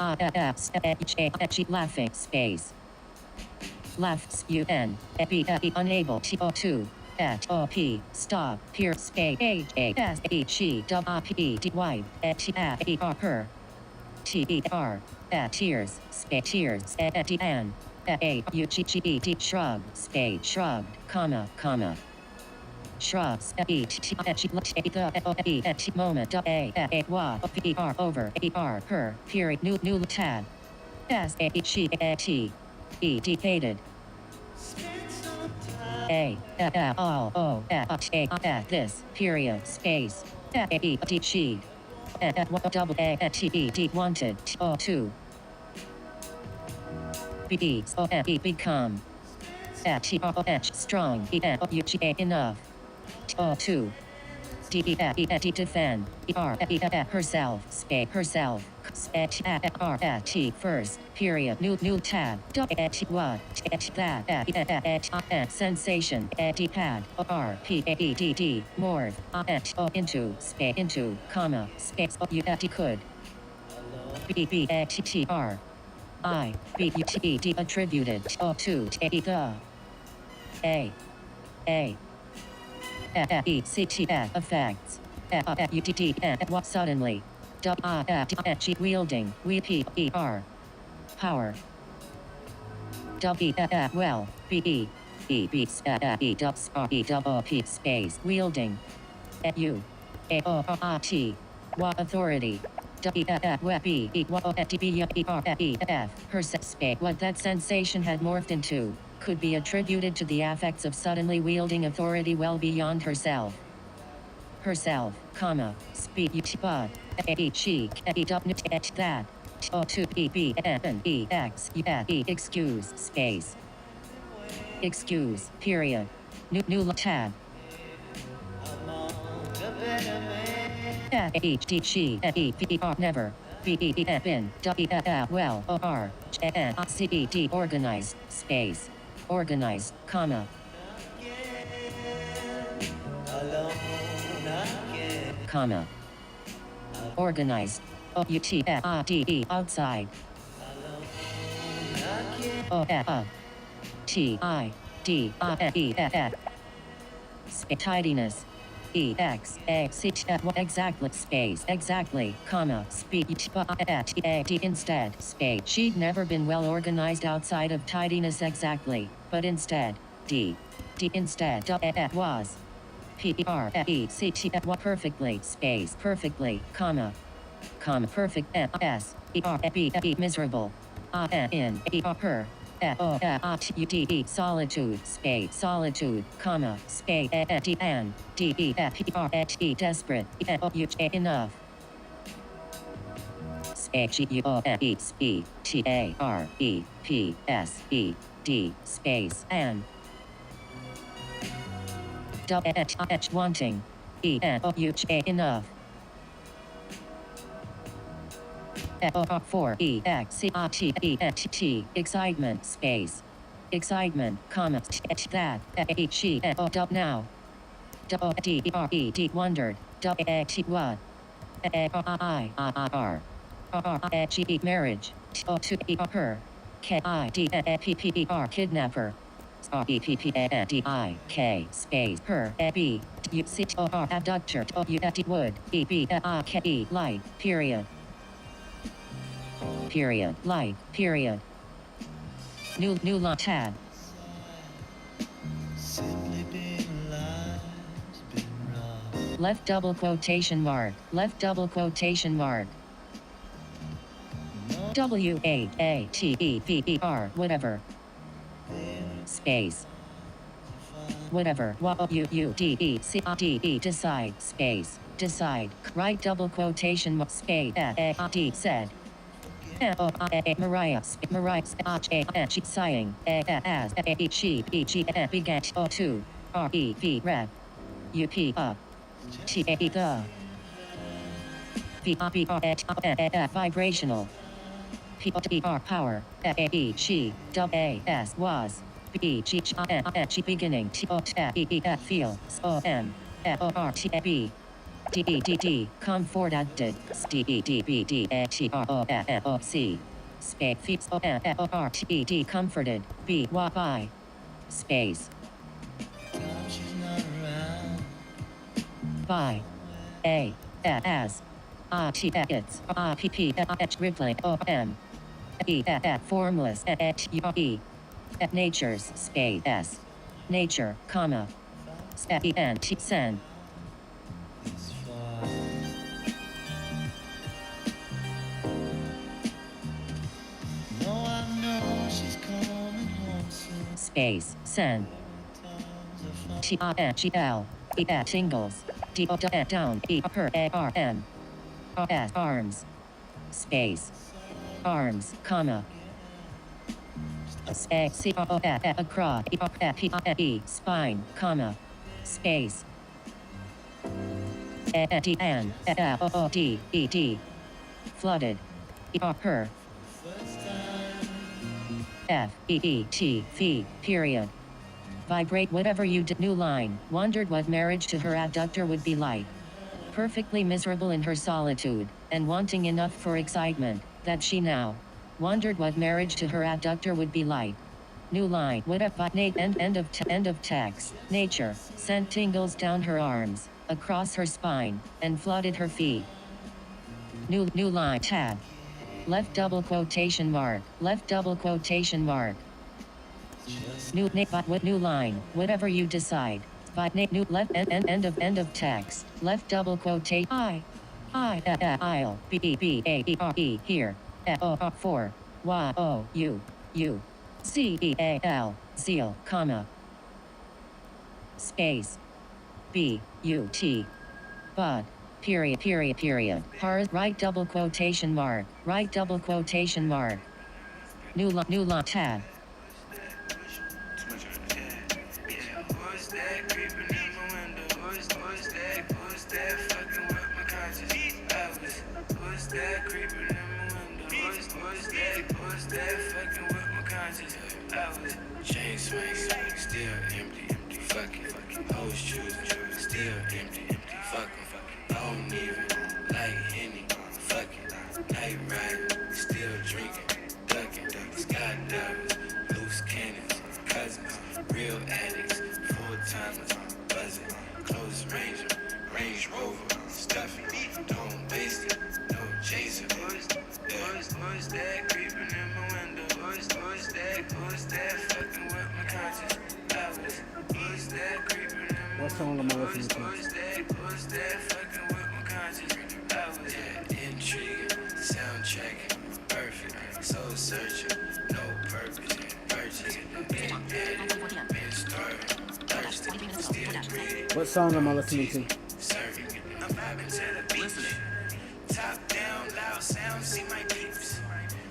she laughing space left UN B unable T02 at OP stop peer space AS she double P D Y at E R her T E R at tears space tears at the N A U G G E D shrug space shrugged comma shrubs E T H the at moment A wa P R over E R her period new tab S A she T E decaded A L O this period space E D she double A T E D wanted O 2 B O E become T O H strong E N O U G A enough O 2 D E D defend E R E herself space herself R T first period new tab what that sensation D pad R P A E D D morph O into space into comma space O U D could B B A T T R I B U T E D attributed O 2 T the A E C T F effects U T T what suddenly G wielding we P E R power W well B E E B E dubs R E double P space wielding U A O R T what authority W B E what D B E R E F her space what that sensation had morphed into could be attributed to the affects of suddenly wielding authority well beyond herself, comma, speak but she that O to E B N E X E E excuse space excuse period new tab H D C E P R never B E E bin W L well O R N C E D organized space organized comma comma organized O U T F I D E outside O F T I D I E F tidiness E X A C T exactly space exactly comma speech D instead space she'd never been well organized outside of tidiness exactly but instead D instead was P-R-E-C-T perfectly space perfectly comma perfect S E R B E miserable N E R her O T U D E solitude space solitude comma space D N D E F P R H E desperate O U J enough space G U O N E S P T A R E P S E D space N W H wanting E N O U J enough for E X C R T E N T T excitement space excitement comma that H E N O now D R E D wondered A T what I G E marriage O to E her K I D P P E R kidnapper R E P P A N D I K space her B U C O R abductor O U D would E B I K E light period period like period new line tab Simply being alive's been rough. left double quotation mark W A T E V E R whatever space whatever U D E C D E decide space decide right double quotation mark space D said Mariah she sighing as she began to R E V red U P up T A the V R B R vibrational P O T R power A E she W A S was B G G beginning T O T E E F feel O M F O R T A B D E D D comfort acted D E D B D A T R O F O C space fix O F O R T E D comforted B Y by space Time she's not around. by A as I T it's I P P H replay O M E F formless H U E nature's space S nature comma E N T send This far. No, I know she's coming home soon. space send Times are fun. T I N G L E F tingles D O down E her A R M R S arms space arms comma A C O O F across E R F P I E spine comma space A D N F O O D E D flooded E R her F E E T V period vibrate whatever you did new line wondered what marriage to her abductor would be like perfectly miserable in her solitude and wanting enough for excitement that she now wondered what marriage to her abductor would be like new line whatever end of text nature sent tingles down her arms across her spine and flooded her feet new line tab left double quotation mark new line whatever you decide new left end of text left double quotation I'll B here O R 4 Y O U U C E A L zeal comma space B U T but period. Right double quotation mark. Right double quotation mark. New line tab. Who's that creeping in my window? Who's that fucking with my conscience? Who's that creeping in my window? Who's that fucking with my conscience? Chain swing, still empty. Fucking hoes choosing, still empty. Fucking, I don't even like Henny. Fucking, night riding, still drinking, ducking, skydivers, loose cannons, cousins, real addicts, full timers, buzzing, close range rover, stuffing, don't waste it, no chaser. Who's that creeping in my window? Who's that fucking with my conscience? Who's that creeping in my What song am I listening to? Who's that fucking with my conscience? Intriguing, soundtrack, perfect, soul searching, no purpose, purchase, been starving, thirsty, still breathing. What song am I listening to? Serving, I'm vibing to the beach. Top down, loud sound, see my peeps.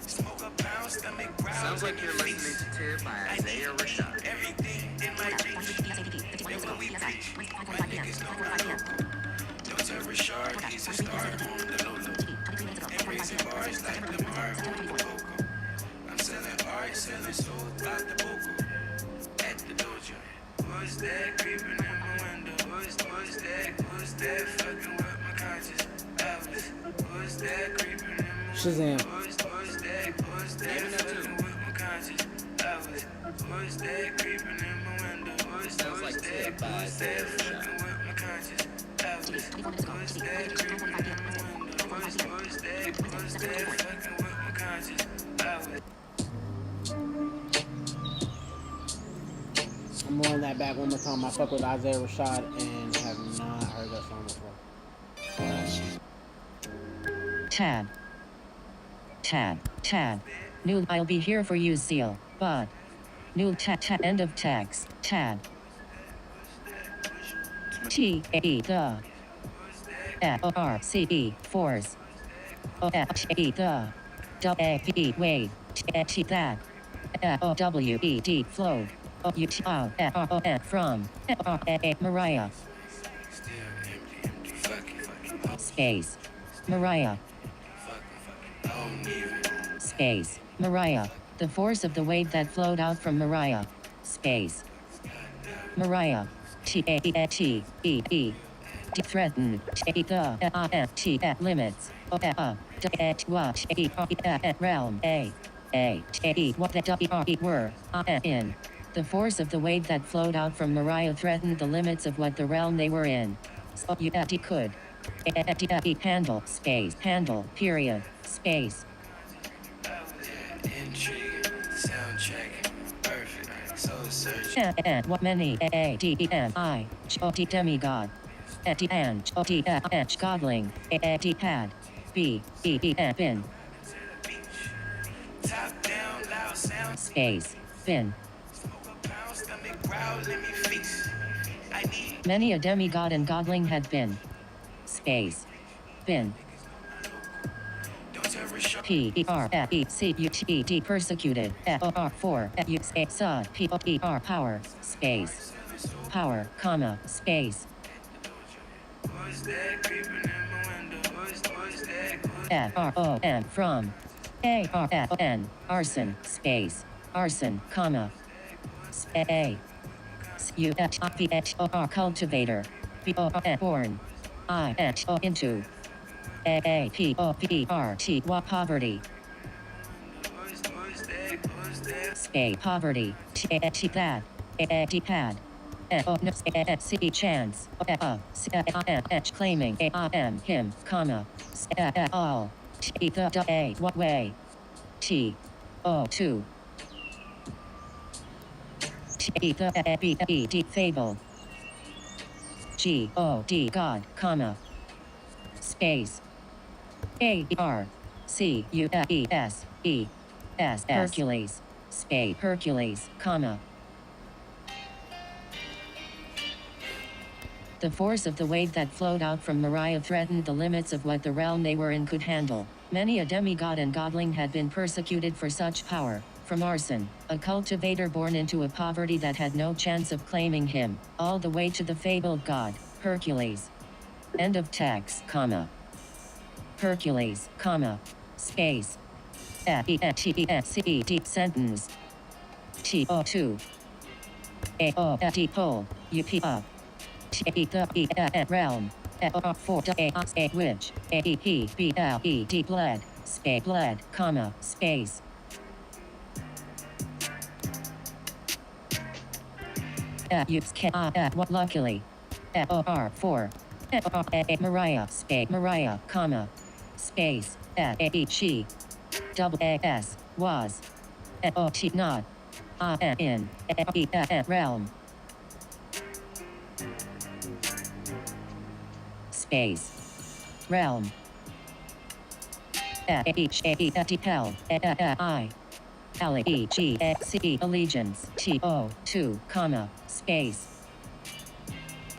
Smoke a pound, stomach growl. Sounds like you're listening to Tib by Isaiah Rashad. Everything in my reach. And when we preach, my niggas know my local. Don't tell Rashard, he's a star on the low. And raising bars like Lamar on the vocal. I'm selling art, selling soul out the vocal. At the dojo. Who's that creeping in my window? Who's that fucking with my conscience? Who's that creeping in my Shazam. Who's that fucking with my conscience? Who's that creeping in my window? Sounds like Tib by Isaiah Fucking Rashad. with my conscience? Who's that creeping in my window? Who's that fucking with my conscience? I'm rolling that back one more time. I fuck with Isaiah Rashad and have not heard that song before. Tab. New I'll be here for you seal. But. New tab end of text. Tab. T A the F O R C E force. O F E the W E wave T that F O W E D flowed. O U T O F R O N from R A Mariah. Space. Mariah. Space. Mariah. The force of the wave that flowed out from Mariah. Space. Mariah. T A E T E E. Threaten. T the T limits. O realm. A E what the W E were in. The force of the wave that flowed out from Mariah threatened the limits of what the realm they were in. So you could. Handle. Space. Handle. Period. Space. Intriguing, soundtrack, perfect, soul searching. And what many A D E M I O T demigod. T and O T H godling. A D pad. B E E bin. Top down, loud sound. Space. Bin. Smoke a pound, stomach growl, let me feast. I need Many a demigod and godling had been. Space. Bin. don't tell Rashad. P E R F E C U T E D persecuted. F O R 4 F U S A sud P O E R power. Space. Power, comma, space. Who's that creeping in my window? Who's that? F R O N from. A R F O N. Arson. Space. Arson, comma. A. U H I V H O R cultivator. B O R N born. I H O into. A P O P E R T wa poverty. Space poverty. T A T that. A D pad. O no C chance. C H claiming A I M him, comma. All. T the A what way. T O 2. T the B E D fable. G O D God, comma. Space. A R C U E S E S Hercules. Space Hercules, comma. The force of the wave that flowed out from Mariah threatened the limits of what the realm they were in could handle. Many a demigod and godling had been persecuted for such power. From Arson, a cultivator born into a poverty that had no chance of claiming him, all the way to the fabled god, Hercules. End of text, comma. Hercules, comma. Space. T-E-T-E-C-E-D sentence. T-O-2. A-O-D pole. U-P-up. T-E-the-E-E realm. A-O-4-A-A which. A-E-P-B-L-E-D bled. Space bled, comma, space. Luckily. F-O-R-4. F-O-R-A Mariah, space Mariah, comma. Space. A-E-She. Double A-S. Was. O-T not. A-N. A-E-A realm. Space. Realm. A-H-A-E-T hell. A-I. L-E-G-X-E allegiance. T-O-2, comma, space.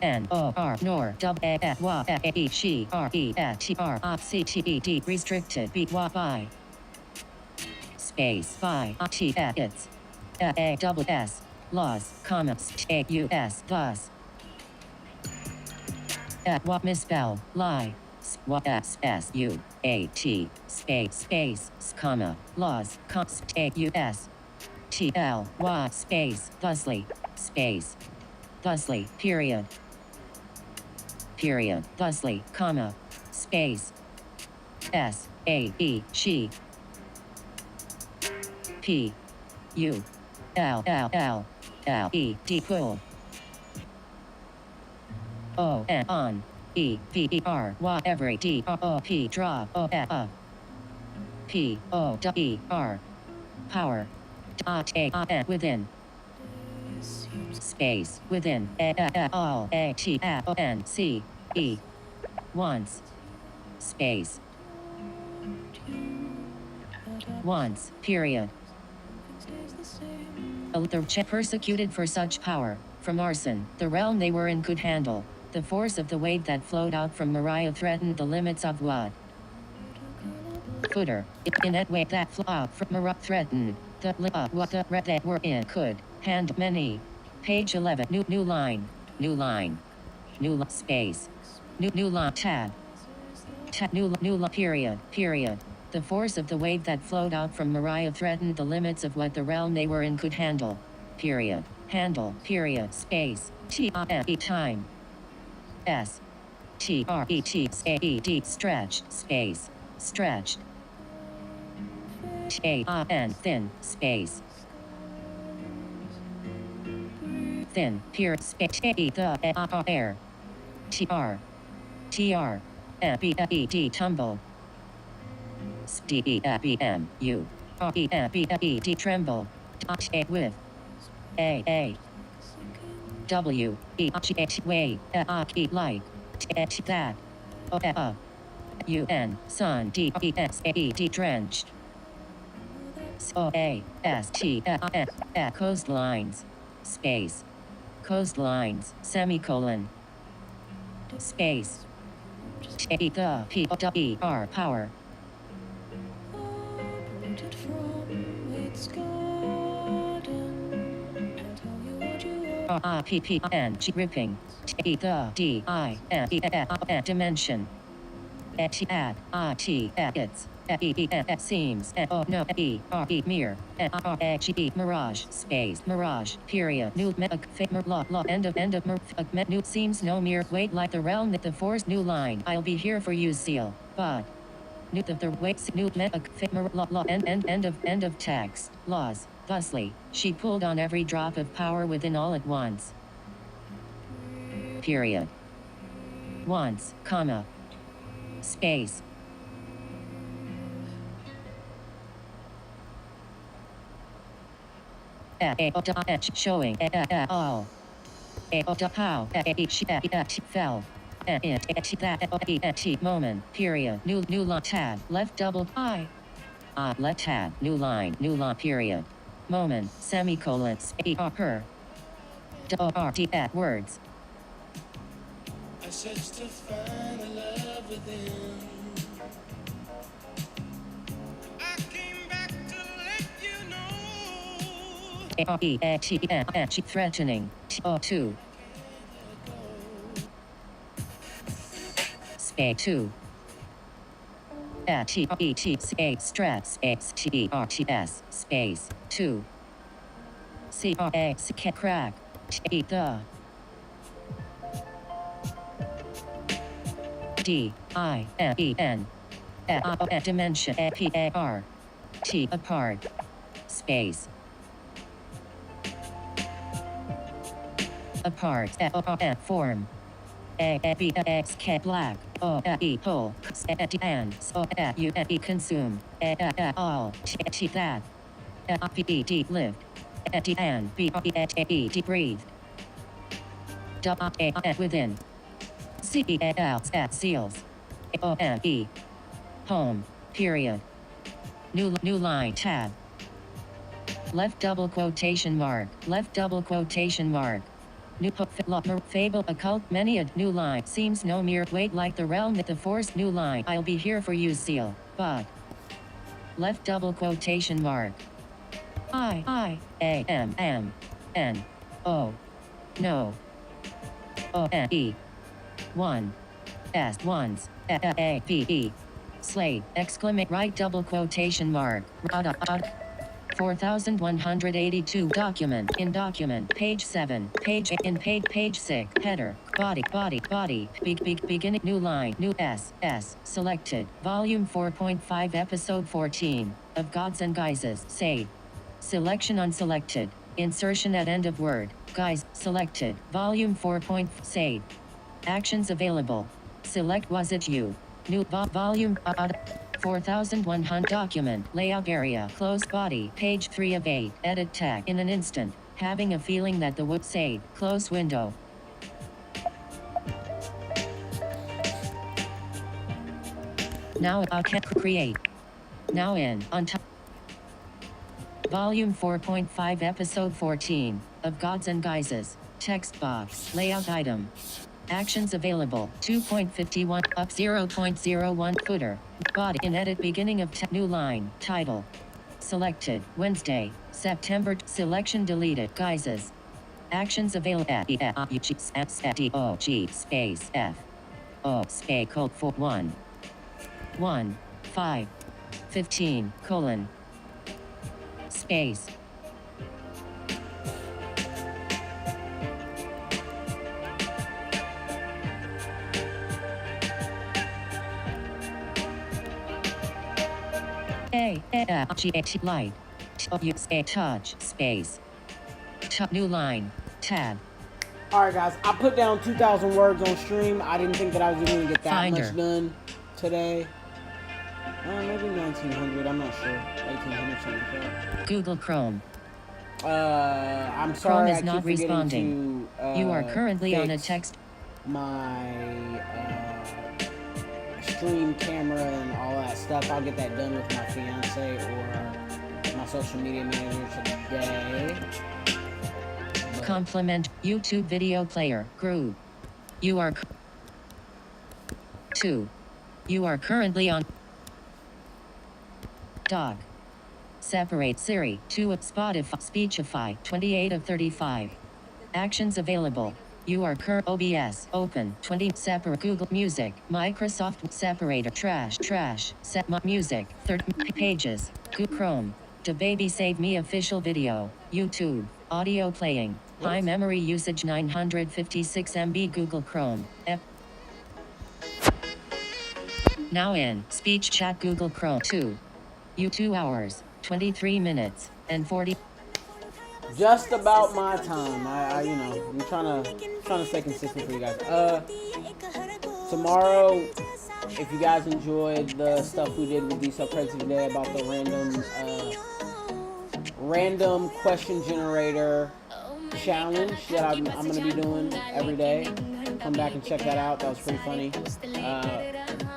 N-O-R nor W-A-E-She-R-E-T-R-I-C-T-E-D restricted B-Y space by T it's A-double-S laws, comma, A-U-S thus. What misspell, lie. S-U-A-T, space, comma, laws, A-U-S, T-L-Y, space, thusly, space, thusly, period, thusly, comma, space, S-A-E, she, P-U-L-L-L-L-E-D, pool, O-N, on, E-V-E-R-Y, every, D-R-O-P, drop, O-F, P-O-W-E-R, power, D-A-N, within, space, within, all, A-T-O-N-C-E, once, space, once, period. The persecuted for such power, from arson, the realm they were in could handle. The force of the wave that flowed out from Mariah threatened the limits of what? Footer. In that way that flowed out from Mariah threatened the what the red they were in could handle many. Page 11. New line. New space. New line tab. New line period. The force of the wave that flowed out from Mariah threatened the limits of what the realm they were in could handle. Period. Handle. Period. Space. T-I-M-E time. S-T-R-E-T-A-E-D stretched. Space. Stretched. T-A-N thin. Space. Thin. Period. Space. The air. T-R. T-R. B-E-D tumble. D-E-B-M-U. R-E-B-E-D tremble. A with. A. W. E-H way. E like. T that. O U-N. Sun. D-E-S-A-E-D drenched. O-A-S-T-N. Coastlines. Space. Coastlines. Semicolon. Space. The P-O-W-E-R power. R-I-P-P-N-G ripping. T-E-the-D-I-M-E-N dimension. T-A-D-I-T it's. E-E-N seems. No E-R-E mirror. R-A-G-E mirage space mirage period. New law end of new seems no mere wait like the realm that the force new line. I'll be here for you seal. But new the waits new law end of text laws. Thusly, she pulled on every drop of power within all at once. Period. Once, comma. Space. Showing all. How fell. That moment. Period. New line tab. Left double I. Left tab. New line. Period. Moment. Semicolon. Her. D-O-R-D words. search to find a love within. I came back to let you know. Threatening. 2. Space 2. Stress. T-E-R-T-S. Space 2. C-R-A-C. Crack. The. D-I-M-E-N. Dimension. A-P-A-R. T. Apart. Space. Apart. Form. A-B-X-K. Black. O-E. Pull. And. O-U-E. Consume. All. T. That. P-E-D. Live. And. B-E-E. Breathe. W-A. Within. C-E-L. Seals. O-N-E. Home. Period. New line. Tab. Left double quotation mark. Left double quotation mark. New fable occult many a new line seems no mere weight like the realm with the force new line I'll be here for you seal but left double quotation mark I-A-M-M-N-O no O-N-E 1 S ones A-B-E slate exclamation right double quotation mark 4182 document in document page 7 page 6 header body beginning new line new S selected volume 4.5 episode 14 of Gods and Guises save selection unselected insertion at end of word guys selected volume 4. Save actions available select was it you new volume 4100 document layout area close body page 3 of 8 edit tag in an instant having a feeling that the would save close window now I can create now in on top volume 4.5 episode 14 of Gods and Guises text box layout item actions available 2.51 up 0.01 footer body in edit beginning of new line title selected Wednesday September selection deleted guises actions available at space F O space code 1 5 15 colon space light touch space new line tab. Alright guys, I put down 2,000 words on stream. I didn't think that I was going to get that much done today. Maybe 1,900, I'm not sure. 1,800 something like that. Google Chrome. I'm sorry Chrome is not responding. You are currently on a text. My stream camera and all that stuff. I'll get that done with my fiance or my social media manager today. Compliment YouTube video player group. You are 2. You are currently on dog. Separate Siri to Spotify Speechify 28 of 35. Actions available. You are OBS open 20 separate Google Music Microsoft separator trash set my music 30 pages Google Chrome the baby save me official video YouTube audio playing high memory usage 956 MB Google Chrome now in speech chat Google Chrome 2 you 2 hours 23 minutes and 40 just about my time. I'm trying to stay consistent for you guys. Tomorrow, if you guys enjoyed the stuff we did with the subcredits today about the random question generator challenge that I'm going to be doing every day, come back and check that out. That was pretty funny.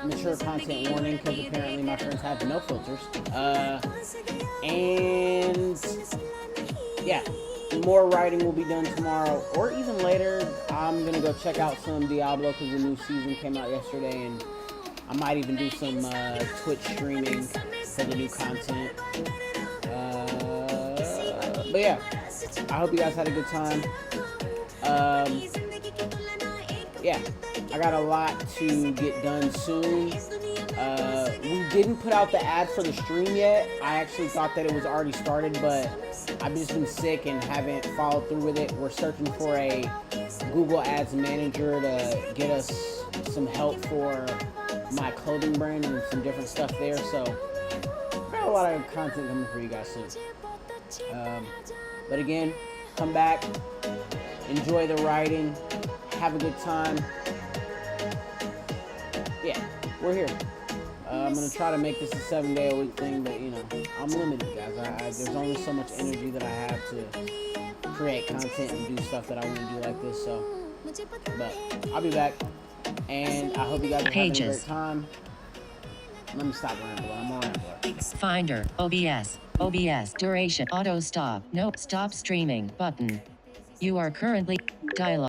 Mature content warning because apparently my friends have no filters. And yeah, more writing will be done tomorrow, or even later. I'm gonna go check out some Diablo because the new season came out yesterday, and I might even do some Twitch streaming for the new content. But yeah, I hope you guys had a good time. Yeah, I got a lot to get done soon. We didn't put out the ad for the stream yet. I actually thought that it was already started, but I've just been sick and haven't followed through with it. We're searching for a Google Ads manager to get us some help for my clothing brand and some different stuff there. So I've got a lot of content coming for you guys soon. But again, come back, enjoy the writing, have a good time. Yeah, we're here. I'm gonna try to make this a 7-day-a-week thing, but you know, I'm limited, guys. There's only so much energy that I have to create content and do stuff that I want to do like this. So, but I'll be back, and I hope you guys are having a great time. Let me stop rambling. I'm a rambler. Finder, OBS, duration, auto stop, no, stop streaming button. You are currently dialogue.